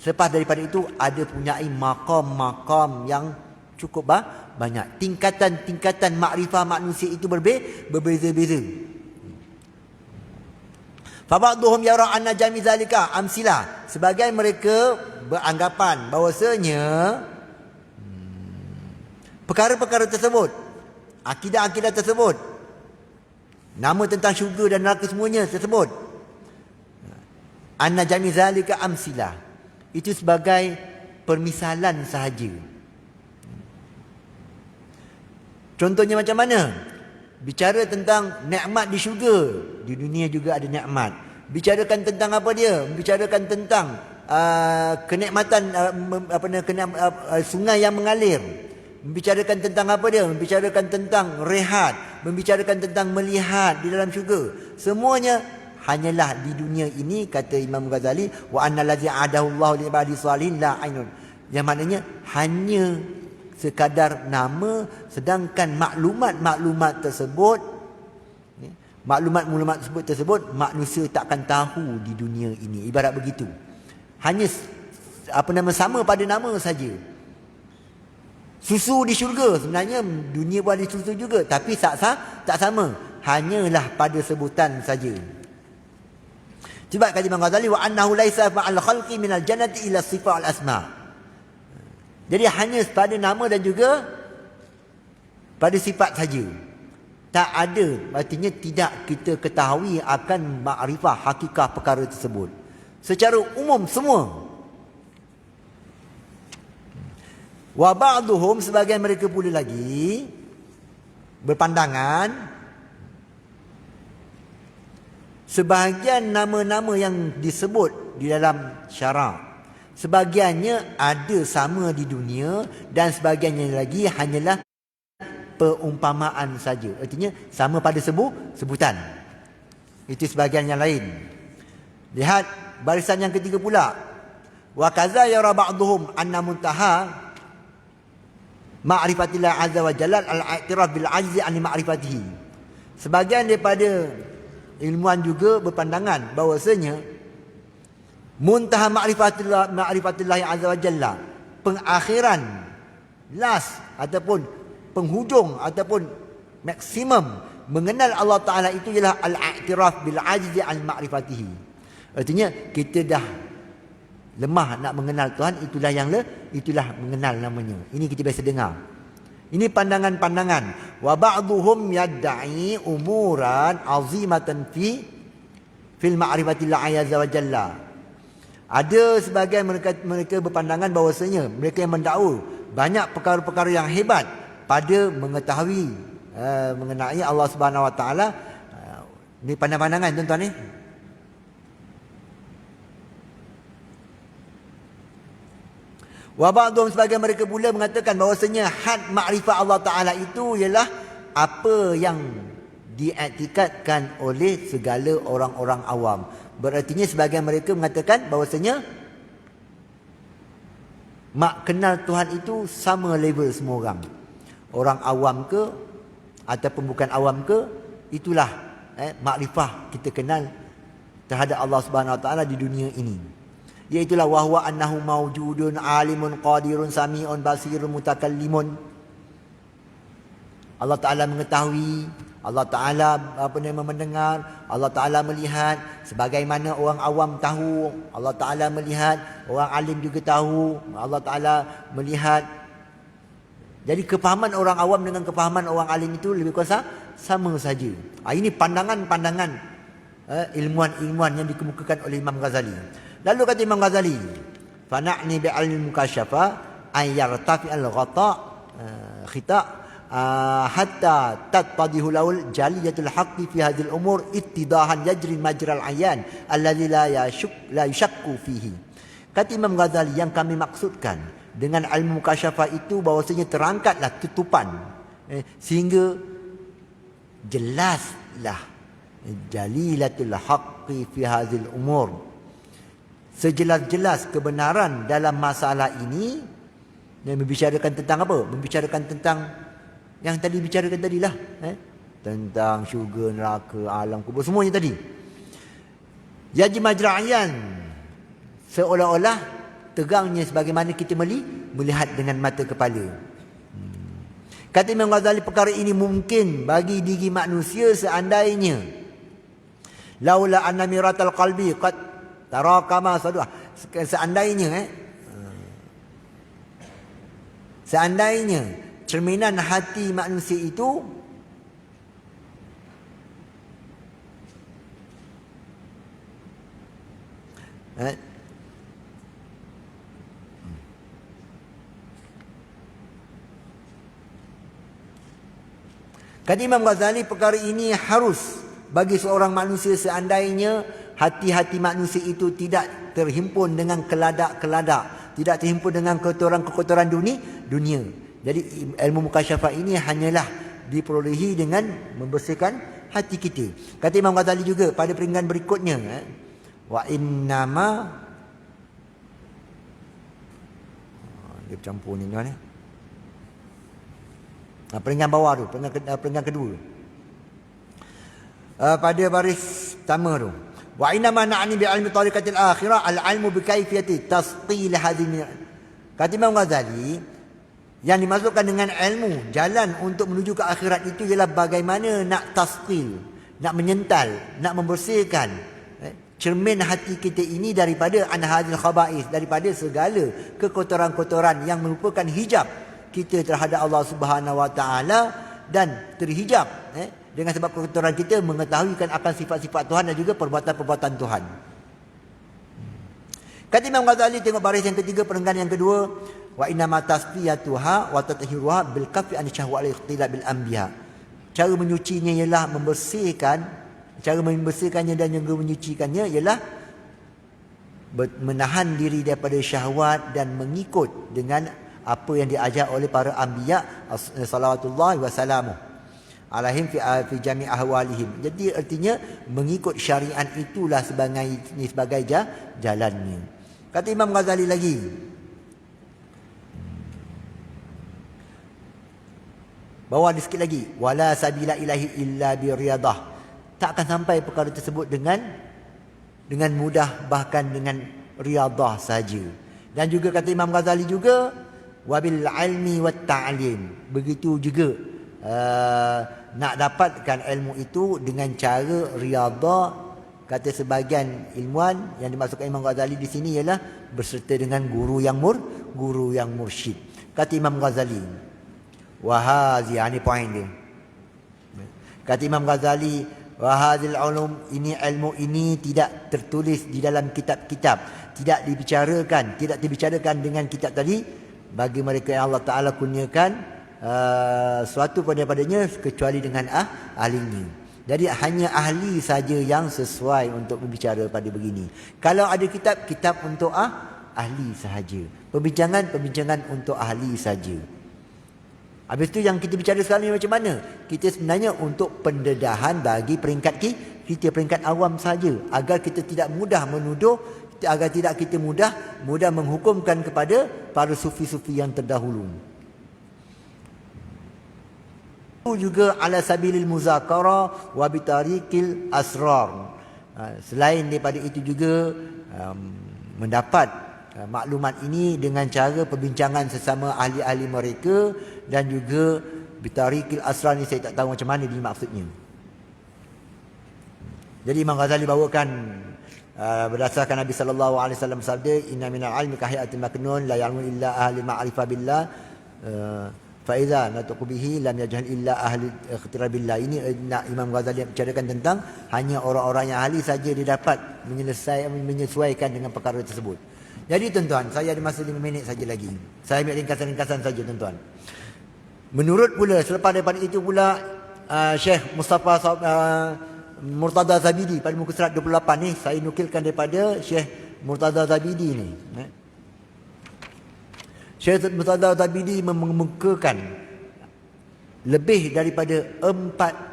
selepas daripada itu ada punyai maqam-maqam yang cukup banyak. Tingkatan-tingkatan makrifah manusia itu berbeza-beza. Faba'duhum yara anna jami zalika amsilah. Sebagian mereka beranggapan bahawasanya perkara-perkara tersebut, akidah-akidah tersebut, nama tentang syurga dan neraka semuanya tersebut, anna jami zalika amsilah, itu sebagai permisalan sahaja. Contohnya macam mana? Bicara tentang nikmat di syurga, di dunia juga ada nikmat. Bicarakan tentang apa dia? Bicarakan tentang kenikmatan sungai yang mengalir. Membicarakan tentang apa dia? Membicarakan tentang rehat, membicarakan tentang melihat di dalam syurga. Semuanya hanyalah di dunia ini, kata Imam Ghazali, wa annal ladzi adahu Allah li ibadi salihin la ainun. Yang maknanya hanya sekadar nama, sedangkan maklumat tersebut manusia takkan tahu di dunia ini. Ibarat begitu. Hanya sama pada nama saja. Susu di syurga, sebenarnya dunia pun ada susu juga, tapi tak sama. Hanyalah pada sebutan saja. Sebab kata Imam Ghazali, wa annahu laisa ma'al khalqi minal jannati ila sifat al-asma'. Jadi hanya pada nama dan juga pada sifat saja. Tak ada, artinya tidak kita ketahui akan makrifah hakikah perkara tersebut. Secara umum semua. Wa ba'duhum, sebagian mereka pula lagi berpandangan sebahagian nama-nama yang disebut di dalam syarak, sebahagiannya ada sama di dunia dan sebahagiannya lagi hanyalah perumpamaan saja. Artinya sama pada sebutan. Itu sebahagian yang lain. Lihat barisan yang ketiga pula. Wa kaza yara ba'dhum anna muntaha ma'rifatillah azza wa jalla al-i'tiraf bil ajzi an ma'rifatihi. Sebahagian daripada ilmuwan juga berpandangan bahawasanya muntaha ma'rifatillah azza wa jalla, pengakhiran, last ataupun penghujung ataupun maksimum mengenal Allah Ta'ala itu ialah al-i'tiraf bil ajzi an ma'rifatihi. Artinya kita dah lemah nak mengenal Tuhan, itulah mengenal namanya. Ini kita biasa dengar. Ini pandangan-pandangan. Wa ba'dhum yad'i umuran azimatan fil ma'rifatillah azza wa jalla. Ada sebagian mereka berpandangan bahawasanya mereka yang mendakwa banyak perkara-perkara yang hebat pada mengetahui mengenai Allah Subhanahu wa taala. Ini pandangan-pandangan tuan-tuan ni. Wa ba'dhum, sebagian mereka pula mengatakan bahawasanya had makrifat Allah Ta'ala itu ialah apa yang diiktikadkan oleh segala orang-orang awam. Berartinya sebagian mereka mengatakan bahawasanya mak kenal Tuhan itu sama level semua orang. Orang awam ke ataupun bukan awam ke, itulah makrifah kita kenal terhadap Allah Subhanahu wa taala di dunia ini. Iaitulah wahwa annahu mawjudun alimun qadirun sami'un basirun mutakallimun. Allah Ta'ala mengetahui, Allah Ta'ala mendengar, Allah Ta'ala melihat, sebagaimana orang awam tahu, Allah Ta'ala melihat, orang alim juga tahu, Allah Ta'ala melihat. Jadi kefahaman orang awam dengan kefahaman orang alim itu lebih kurang sama saja. Ini pandangan-pandangan ilmuwan-ilmuwan yang dikemukakan oleh Imam Ghazali. Lalu kata Imam Ghazali, fana'ni bi'al mukasyafa ay yartafi al-ghata khita hatta tattadihu laul jaliyatul haqqi fi hadhil umur ittidahan yajri majral ayan alladhi la yushakku fihi. Kata Imam Ghazali, yang kami maksudkan dengan ilmu mukasyafa itu bahawasanya terangkatlah tutupan sehingga jelaslah jalilatul haqqi fi hadhil umur, sejelas-jelas kebenaran dalam masalah ini. Yang membicarakan tentang apa? Membicarakan tentang yang tadi bicarakan tadilah, tentang syurga, neraka, alam kubur, semuanya tadi. Yaji majra'yan, seolah-olah tegangnya sebagaimana kita melihat dengan mata kepala. Kata Imam Ghazali, perkara ini mungkin bagi diri manusia seandainya laula anna miratal qalbi qad tarakama saduh. Seandainya cerminan hati manusia itu kata Imam Ghazali, perkara ini harus bagi seorang manusia seandainya hati-hati manusia itu tidak terhimpun dengan keladak-keladak, tidak terhimpun dengan kotoran-kotoran dunia. Jadi ilmu mukasyafah ini hanyalah diperolehi dengan membersihkan hati kita. Kata Imam Ghazali juga pada peringkat berikutnya, wa innama, dia campur ni tuan. Peringkat bawah tu, peringkat kedua. Pada baris pertama tu, wa innama na'ni bi ilmi tariqatil akhirah al-ilmu bi kaifiyati tasqil hadhihi. Kata Imam Ghazali, yang dimaksudkan dengan ilmu jalan untuk menuju ke akhirat itu ialah bagaimana nak tasqil, nak menyental, nak membersihkan cermin hati kita ini daripada anhadil khaba'is, daripada segala kekotoran-kotoran yang merupakan hijab kita terhadap Allah Subhanahu Wa Taala, dan terhijab dengan sebab kekotoran kita mengetahuikan akan sifat-sifat Tuhan dan juga perbuatan-perbuatan Tuhan. Kata Imam Ghazali, tengok baris yang ketiga, perenggan yang kedua, wa innama tasfiyatuha wa tathiruha bil kaffi an syahwa al ikhtilaf bil anbiya. Cara menyucinya ialah membersihkannya dan juga menyucikannya ialah menahan diri daripada syahwat dan mengikut dengan apa yang diajar oleh para anbiya salawatullah wa salamuh alaihim fi jami' ahwalihim. Jadi artinya mengikut syariat itulah sebagai jalannya. Kata Imam Ghazali lagi, bawa sikit lagi, wala sabila ilahi illa bi riyadah. Tak akan sampai perkara tersebut dengan mudah, bahkan dengan riyadah saja. Dan juga kata Imam Ghazali juga, wabil ilmi wat ta'lim. Begitu juga nak dapatkan ilmu itu dengan cara riyadah. Kata sebahagian ilmuwan, yang dimaksudkan Imam Ghazali di sini ialah berserta dengan guru yang mursyid. Kata Imam Ghazali, wahazi, ini poin dia. Kata Imam Ghazali, wahazil ulum, ini ilmu ini tidak tertulis di dalam kitab-kitab, tidak dibicarakan dengan kitab tadi bagi mereka yang Allah Ta'ala kurniakan suatu padanya kecuali dengan ahlinya. Jadi hanya ahli saja yang sesuai untuk berbicara pada begini. Kalau ada kitab untuk ahli sahaja, perbincangan untuk ahli saja. Habis itu yang kita bicara sekarang ni macam mana? Kita sebenarnya untuk pendedahan bagi peringkat kita, peringkat awam saja, agar kita tidak mudah menuduh, agar tidak kita mudah menghukumkan kepada para sufi-sufi yang terdahulu. Juga ala sabilil muzakara wa bitariqil asrar. Selain daripada itu juga mendapat maklumat ini dengan cara perbincangan sesama ahli-ahli mereka, dan juga bitariqil asrar ni saya tak tahu macam mana dimaksudnya. Jadi Imam Ghazali bawakan berdasarkan Nabi sallallahu alaihi wasallam sabda, inna minal ilmi ka hayatil maknun la ya'lamu illa ahli ma'rifah billah fa idza nataqu bihi lam yajhal illa ahli ikhtira billah. Ini Imam Ghazali bicarakan tentang hanya orang-orang yang ahli saja dia dapat menyesuaikan dengan perkara tersebut. Jadi tuan-tuan, saya ada masa 5 minit saja lagi. Saya ambil ringkasan-ringkasan saja tuan-tuan. Menurut pula, selepas daripada itu pula Syekh Mustafa Murtada Zabidi pada muka surat 28 ni, saya nukilkan daripada Syekh Murtada Zabidi ni. Syekh Murtada Zabidi mengemukakan lebih daripada 40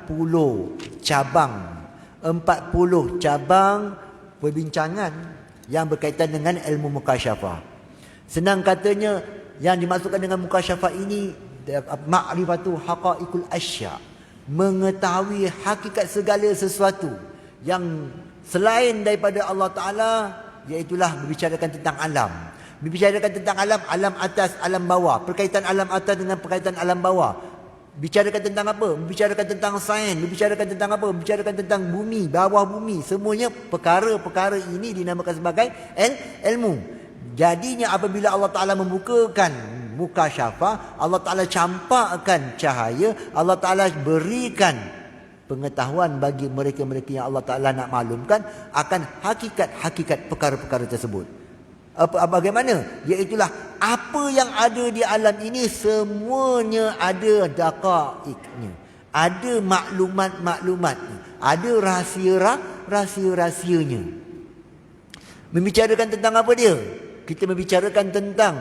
cabang perbincangan yang berkaitan dengan ilmu mukasyafah. Senang katanya, yang dimaksudkan dengan mukasyafah ini ma'rifatu haqaiqul asya', mengetahui hakikat segala sesuatu yang selain daripada Allah Ta'ala, iaitulah berbicarakan tentang alam. Berbicarakan tentang alam atas, alam bawah, perkaitan alam atas dengan perkaitan alam bawah. Bicarakan tentang apa? Membicarakan tentang sains, membicarakan tentang apa? Membicarakan tentang bumi, bawah bumi. Semuanya perkara-perkara ini dinamakan sebagai ilmu. Jadinya apabila Allah Ta'ala membukakan mukasyafah, Allah Ta'ala campakkan cahaya, Allah Ta'ala berikan pengetahuan bagi mereka-mereka yang Allah Ta'ala nak maklumkan akan hakikat-hakikat perkara-perkara tersebut. Bagaimana? Iaitulah apa yang ada di alam ini semuanya ada daqa'iqnya, ada maklumat-maklumatnya, ada rahsia-rahsianya. Membicarakan tentang apa dia? Kita membicarakan tentang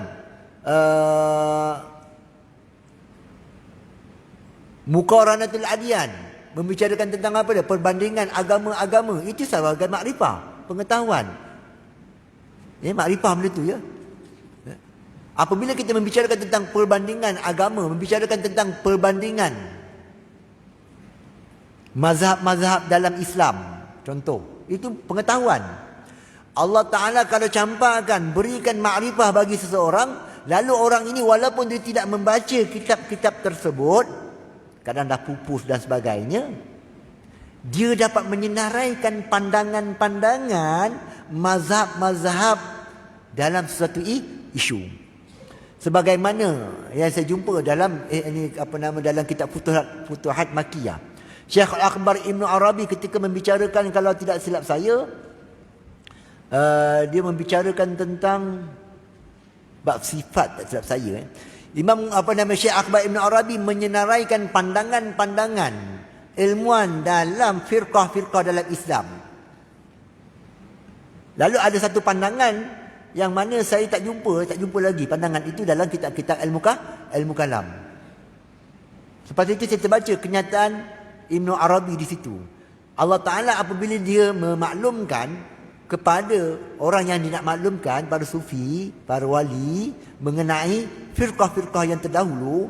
muqaranatul adyan. Membicarakan tentang apa dia? Perbandingan agama-agama. Itu sebagai makrifah, pengetahuan. Makrifah benda tu ya. Apabila kita membicarakan tentang perbandingan agama, membicarakan tentang perbandingan mazhab-mazhab dalam Islam, contoh, itu pengetahuan. Allah Ta'ala kalau campakkan, berikan makrifah bagi seseorang, lalu orang ini walaupun dia tidak membaca kitab-kitab tersebut, kadang dah pupus dan sebagainya, dia dapat menyenaraikan pandangan-pandangan mazhab-mazhab dalam sesuatu isu. Sebagaimana yang saya jumpa dalam dalam kitab Futuhat Makkiyah. Syekh Al-Akbar Ibn Arabi ketika membicarakan, kalau tidak silap saya, dia membicarakan tentang bab sifat, tak silap saya. Syekh Akbar Ibn Arabi menyenaraikan pandangan-pandangan ilmuwan dalam firqah-firqah dalam Islam. Lalu ada satu pandangan yang mana saya tak jumpa lagi pandangan itu dalam kitab-kitab ilmu kalam. Lepas itu saya terbaca kenyataan Ibn Arabi di situ. Allah Ta'ala apabila dia memaklumkan kepada orang yang dia nak maklumkan, para sufi, para wali, mengenai firqah-firqah yang terdahulu,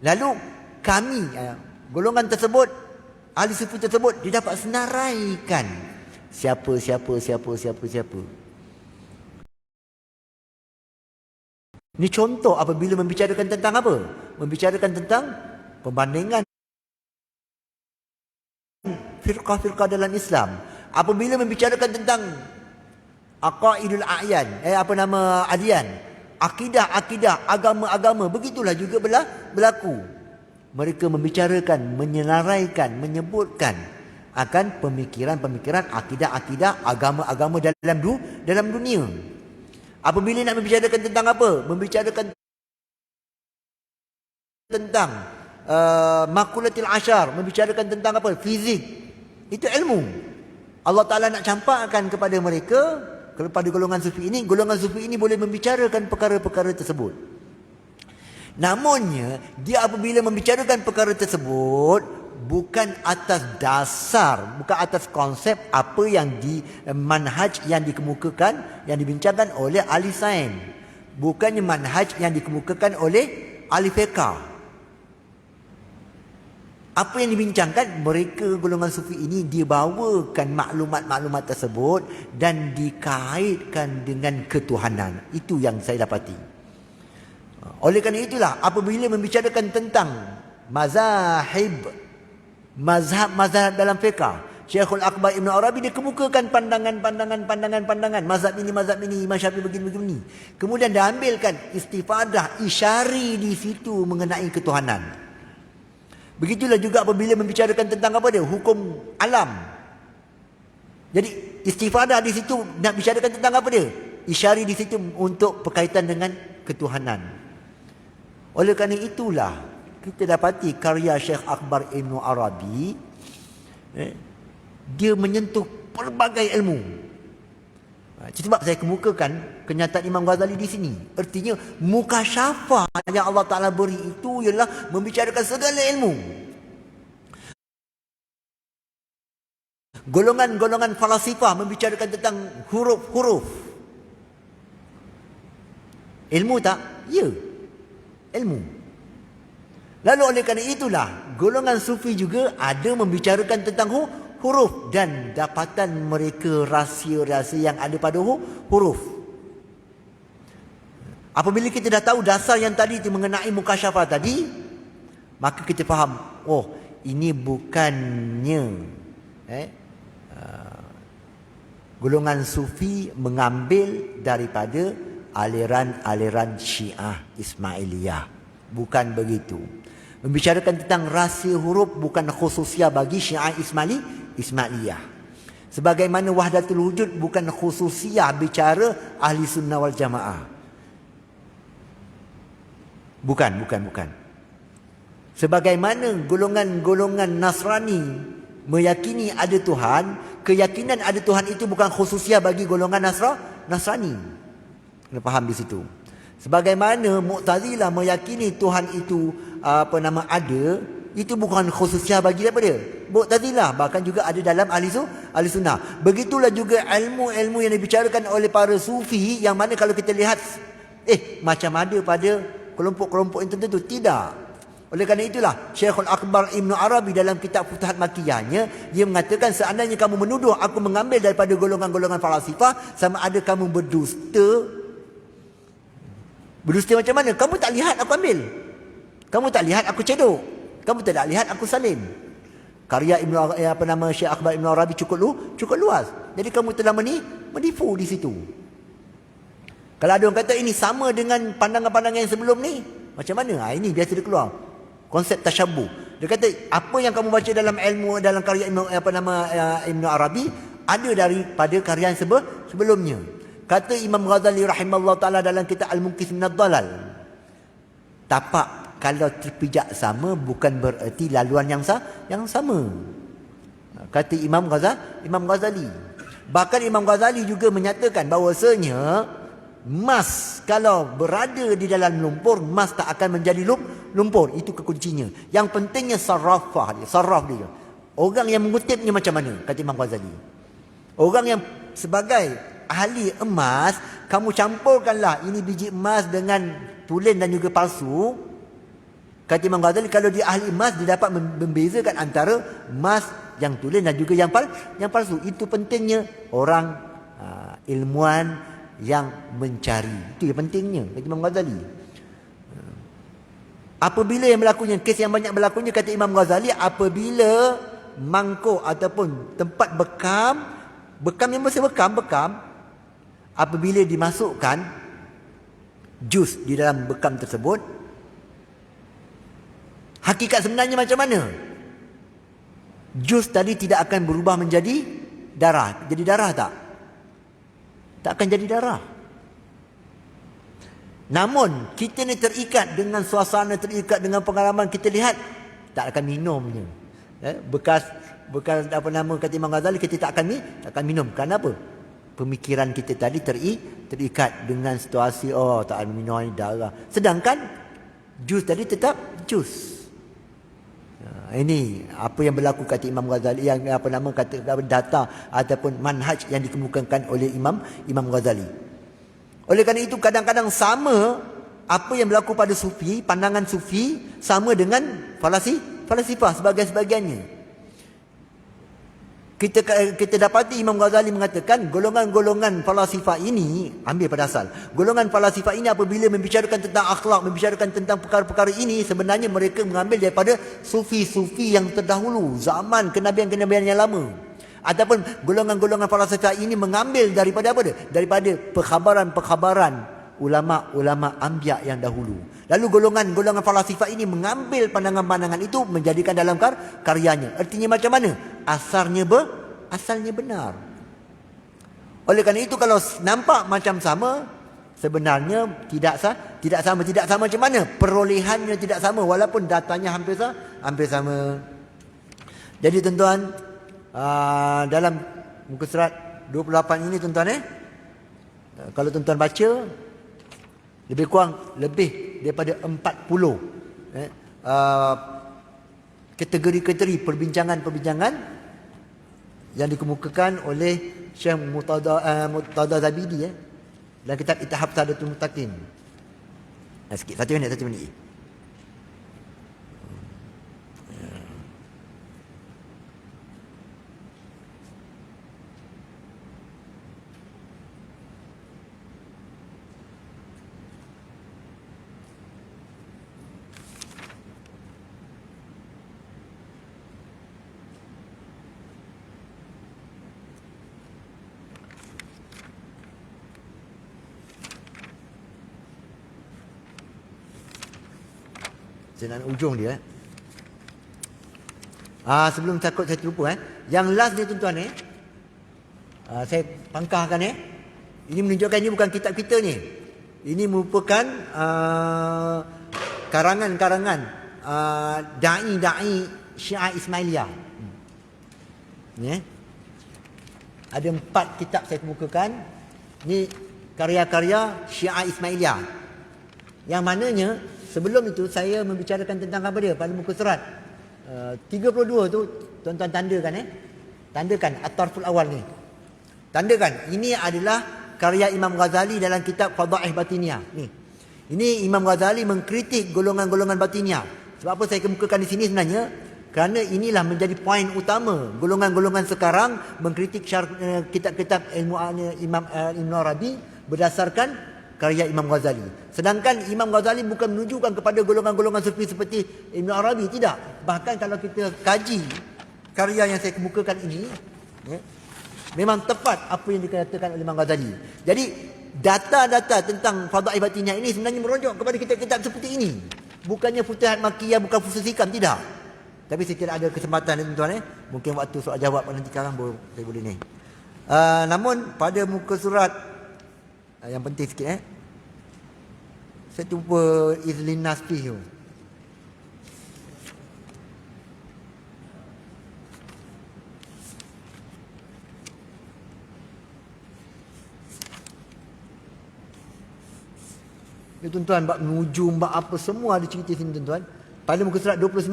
lalu kami, golongan tersebut, ahli sufi tersebut, dia dapat senaraikan siapa. Ini contoh apabila membicarakan tentang apa? Membicarakan tentang perbandingan firqah-firqah dalam Islam. Apabila membicarakan tentang aqaidul a'yan, adyan, akidah-akidah, agama-agama, begitulah juga berlaku. Mereka membicarakan, menyenaraikan, menyebutkan akan pemikiran-pemikiran, akidah-akidah, agama-agama dalam dunia. Apabila nak membicarakan tentang apa? Membicarakan tentang makulatil asyar, membicarakan tentang apa? Fizik. Itu ilmu. Allah Ta'ala nak campakkan kepada mereka, kepada golongan sufi ini boleh membicarakan perkara-perkara tersebut. Namunnya, dia apabila membicarakan perkara tersebut, bukan atas dasar, bukan atas konsep apa yang manhaj yang dikemukakan, yang dibincangkan oleh ahli sains. Bukannya manhaj yang dikemukakan oleh ahli fiqh. Apa yang dibincangkan, mereka golongan sufi ini dia bawakan maklumat-maklumat tersebut dan dikaitkan dengan ketuhanan. Itu yang saya dapati. Oleh kerana itulah, apabila membicarakan tentang mazhab dalam fiqh, Syekhul Akbar Ibn Arabi dia kemukakan pandangan, mazhab ini, Imam Syafi'i begini. Kemudian dia ambilkan istifadah isyari di situ mengenai ketuhanan. Begitulah juga apabila membicarakan tentang apa dia? Hukum alam. Jadi istifadah di situ nak bicarakan tentang apa dia? Isyari di situ untuk berkaitan dengan ketuhanan. Oleh kerana itulah kita dapati karya Syekh Akbar Ibn Arabi, dia menyentuh pelbagai ilmu. Sebab saya kemukakan kenyataan Imam Ghazali di sini. Artinya mukasyafah yang Allah Ta'ala beri itu ialah membicarakan segala ilmu. Golongan-golongan falasifah membicarakan tentang huruf-huruf. Ilmu tak? Ya, ilmu. Lalu oleh kerana itulah golongan sufi juga ada membicarakan tentang huruf dan dapatan mereka rahsia-rahsia yang ada pada huruf. Apabila kita dah tahu dasar yang tadi itu mengenai mukasyafah tadi, maka kita faham, oh ini bukannya golongan sufi mengambil daripada aliran-aliran Syiah Ismailiyah. Bukan begitu. Membicarakan tentang rahsia huruf bukan khususiah bagi Syiah Ismailiyah. Sebagaimana wahdatul wujud bukan khususiah bicara ahli sunnah wal jamaah. Bukan. Sebagaimana golongan-golongan Nasrani meyakini ada Tuhan, keyakinan ada Tuhan itu bukan khususiah bagi golongan Nasrani. Kena faham di situ. Sebagaimana Mu'tazilah meyakini Tuhan itu ada, itu bukan khususiah bagi daripada Mu'tazilah, bahkan juga ada dalam ahli sunnah. Begitulah juga ilmu-ilmu yang dibicarakan oleh para sufi, yang mana kalau kita lihat macam ada pada kelompok-kelompok yang tertentu, tidak. Oleh kerana itulah Syekhul Akbar Ibn Arabi dalam kitab Futuhat Makkiyahnya, dia mengatakan seandainya kamu menuduh aku mengambil daripada golongan-golongan falasifah, sama ada kamu berdusta. Berdusta macam mana? Kamu tak lihat aku ambil, kamu tak lihat aku cedok, kamu tidak lihat aku salin. Karya Syekh Akbar Ibn Arabi cukup luas. Jadi kamu telah menipu di situ. Kalau ada orang kata ini sama dengan pandangan-pandangan yang sebelum ni, macam mana? Ini biasa dia keluar konsep tasyabuh. Dia kata apa yang kamu baca dalam ilmu, dalam karya Ibn Arabi, ada daripada karya yang sebelumnya. Kata Imam Ghazali rahimahullah ta'ala dalam kitab Al-Munqidh minad Dhalal, tapak kalau terpijak sama bukan bererti laluan yang sama. Kata Imam Ghazali. Bahkan Imam Ghazali juga menyatakan bahawasanya emas kalau berada di dalam lumpur, emas tak akan menjadi lumpur. Itu kekuncinya. Yang pentingnya saraf dia. Orang yang mengutipnya macam mana, kata Imam Ghazali. Orang yang sebagai ahli emas, kamu campurkanlah ini biji emas dengan tulen dan juga palsu. Kata Imam Ghazali, kalau dia ahli emas, dia dapat membezakan antara emas yang tulen dan juga yang palsu. Itu pentingnya orang ilmuwan yang mencari. Itu yang pentingnya, kata Imam Ghazali. Apabila yang berlakunya, kes yang banyak berlakunya, kata Imam Ghazali, apabila mangkuk ataupun tempat bekam yang masih bekam, apabila dimasukkan jus di dalam bekam tersebut, hakikat sebenarnya macam mana? Jus tadi tidak akan berubah menjadi darah. Jadi darah tak? Tak akan jadi darah. Namun kita ni terikat dengan suasana, terikat dengan pengalaman, kita lihat tak akan minumnya. Bekas kata Imam Ghazali, kita tak akan minum. Kenapa? Pemikiran kita tadi terikat dengan situasi, tak akan minum ni darah. Sedangkan jus tadi tetap jus. Ini apa yang berlaku, kata Imam Ghazali, yang kata data ataupun manhaj yang dikemukakan oleh Imam Ghazali. Oleh kerana itu kadang-kadang sama apa yang berlaku pada sufi, pandangan sufi sama dengan falasifah sebagiannya. Kita dapati Imam Ghazali mengatakan golongan-golongan falasifah ini, ambil pada asal, golongan falasifah ini apabila membicarakan tentang akhlak, membicarakan tentang perkara-perkara ini, sebenarnya mereka mengambil daripada sufi-sufi yang terdahulu, zaman kenabian-kenabian yang lama. Ataupun golongan-golongan falasifah ini mengambil daripada apa dia? Daripada perkhabaran-perkhabaran ulama-ulama anbiya yang dahulu. Lalu golongan-golongan falasifah ini mengambil pandangan-pandangan itu, menjadikan dalam karyanya. Artinya macam mana? Asalnya benar. Oleh kerana itu kalau nampak macam sama, sebenarnya tidak sama. Tidak sama macam mana? Perolehannya tidak sama, walaupun datanya hampir sama. Jadi tuan-tuan, dalam muka surat 28 ini tuan-tuan, kalau tuan-tuan baca, lebih kurang daripada 40 kategori-kategori perbincangan yang dikemukakan oleh Syekh Murtada Zabidi dalam kitab Ithaf Sadatul Muttaqin. Sikit, 1 minit. Saya nak ujung dia. Sebelum takut saya terlupa. Yang last ni tuan-tuan saya pangkahkan Ini menunjukkan ini bukan kitab kita ni. Ini merupakan karangan-karangan da'i Syiah Ismailiyah. Ada 4 kitab saya kemukakan. Ni karya-karya Syiah Ismailiyah. Yang mananya sebelum itu saya membicarakan tentang apa dia pada muka surat 32 tu, tuan-tuan tandakan Tandakan At-Tarful Awal ni. Tandakan ini adalah karya Imam Ghazali dalam kitab Fadaih Batiniyah. Ni. Ini Imam Ghazali mengkritik golongan-golongan batiniyah. Sebab apa saya kemukakan di sini sebenarnya? Kerana inilah menjadi poin utama golongan-golongan sekarang mengkritik kitab-kitab ilmu Imam Ibn Arabi berdasarkan karya Imam Ghazali. Sedangkan Imam Ghazali bukan menunjukkan kepada golongan-golongan sufi seperti Ibn Arabi, tidak. Bahkan kalau kita kaji karya yang saya kemukakan ini, memang tepat apa yang dikatakan oleh Imam Ghazali. Jadi data-data tentang Fadaih Batiniyah ini sebenarnya merujuk kepada kitab-kitab seperti ini. Bukannya Futuhat Makkiyah, bukan Fusus Hikam, tidak. Tapi saya tidak ada kesempatan tuan-tuan. Mungkin waktu soal jawab nanti sekarang saya boleh ni. Namun pada muka surat yang penting sikit saya jumpa Izlin Nasfi tu. Tuan-tuan, bab nujum, bab apa semua ada cerita sini tuan-tuan. Pada muka surat 29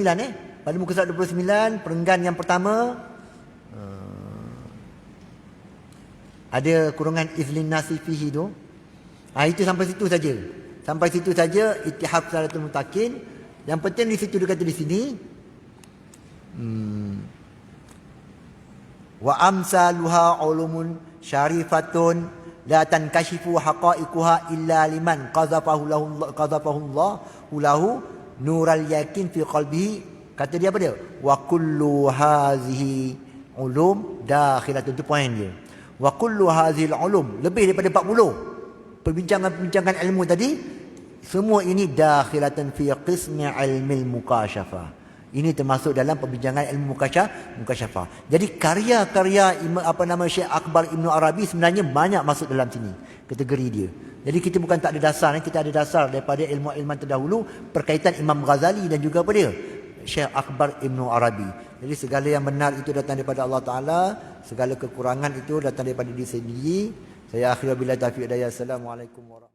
Pada muka surat 29 perenggan yang pertama ada kurungan Izlin Nasi fihi tu. Itu sampai situ saja. Sampai situ saja Ittihaf Salatul Mutakin. Yang penting di situ dia kata di sini wa amsaluha ulumun syarifatun la tankashifu haqa'iquha illa liman qazafahu lahu nural yakin fi qalbihi. Kata dia apa dia? Wa kullu hazihi ulum dakhilatun, itu poin dia. Wa kullu hazil ulum, lebih daripada 40 perbincangan-perbincangan ilmu tadi, semua ini dakhilatan fi qismi ilmil mukasyafa. Ini termasuk dalam perbincangan ilmu mukasyafa. Jadi karya-karya Syekh Akbar Ibn Arabi sebenarnya banyak masuk dalam sini kategori dia. Jadi kita bukan tak ada dasar, kita ada dasar daripada ilmu-ilmu terdahulu berkaitan Imam Ghazali dan juga apa dia? Syekh Akbar Ibn Arabi. Jadi segala yang benar itu datang daripada Allah Ta'ala, segala kekurangan itu datang daripada diri sendiri. Saya akhir bila taufiq hidayah. Assalamualaikum warahmatullahi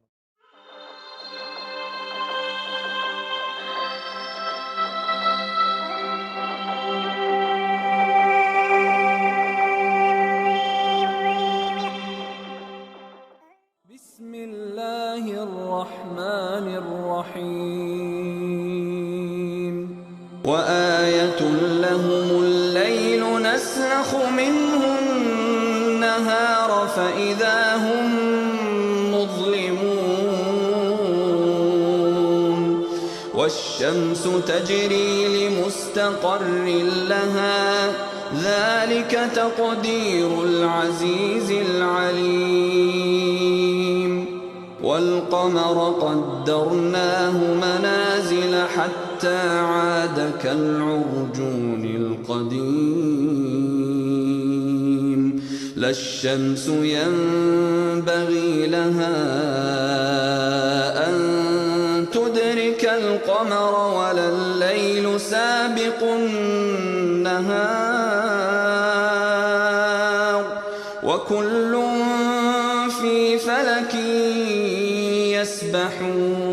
وآية لهم الليل نسلخ منه النهار فإذا هم مظلمون والشمس تجري لمستقر لها ذلك تقدير العزيز العليم والقمر قدرناه منازل حتى عاد كالعرجون القديم لا الشمس ينبغي لها أن تدرك القمر ولا الليل سابق النهار وكل في فلك يسبحون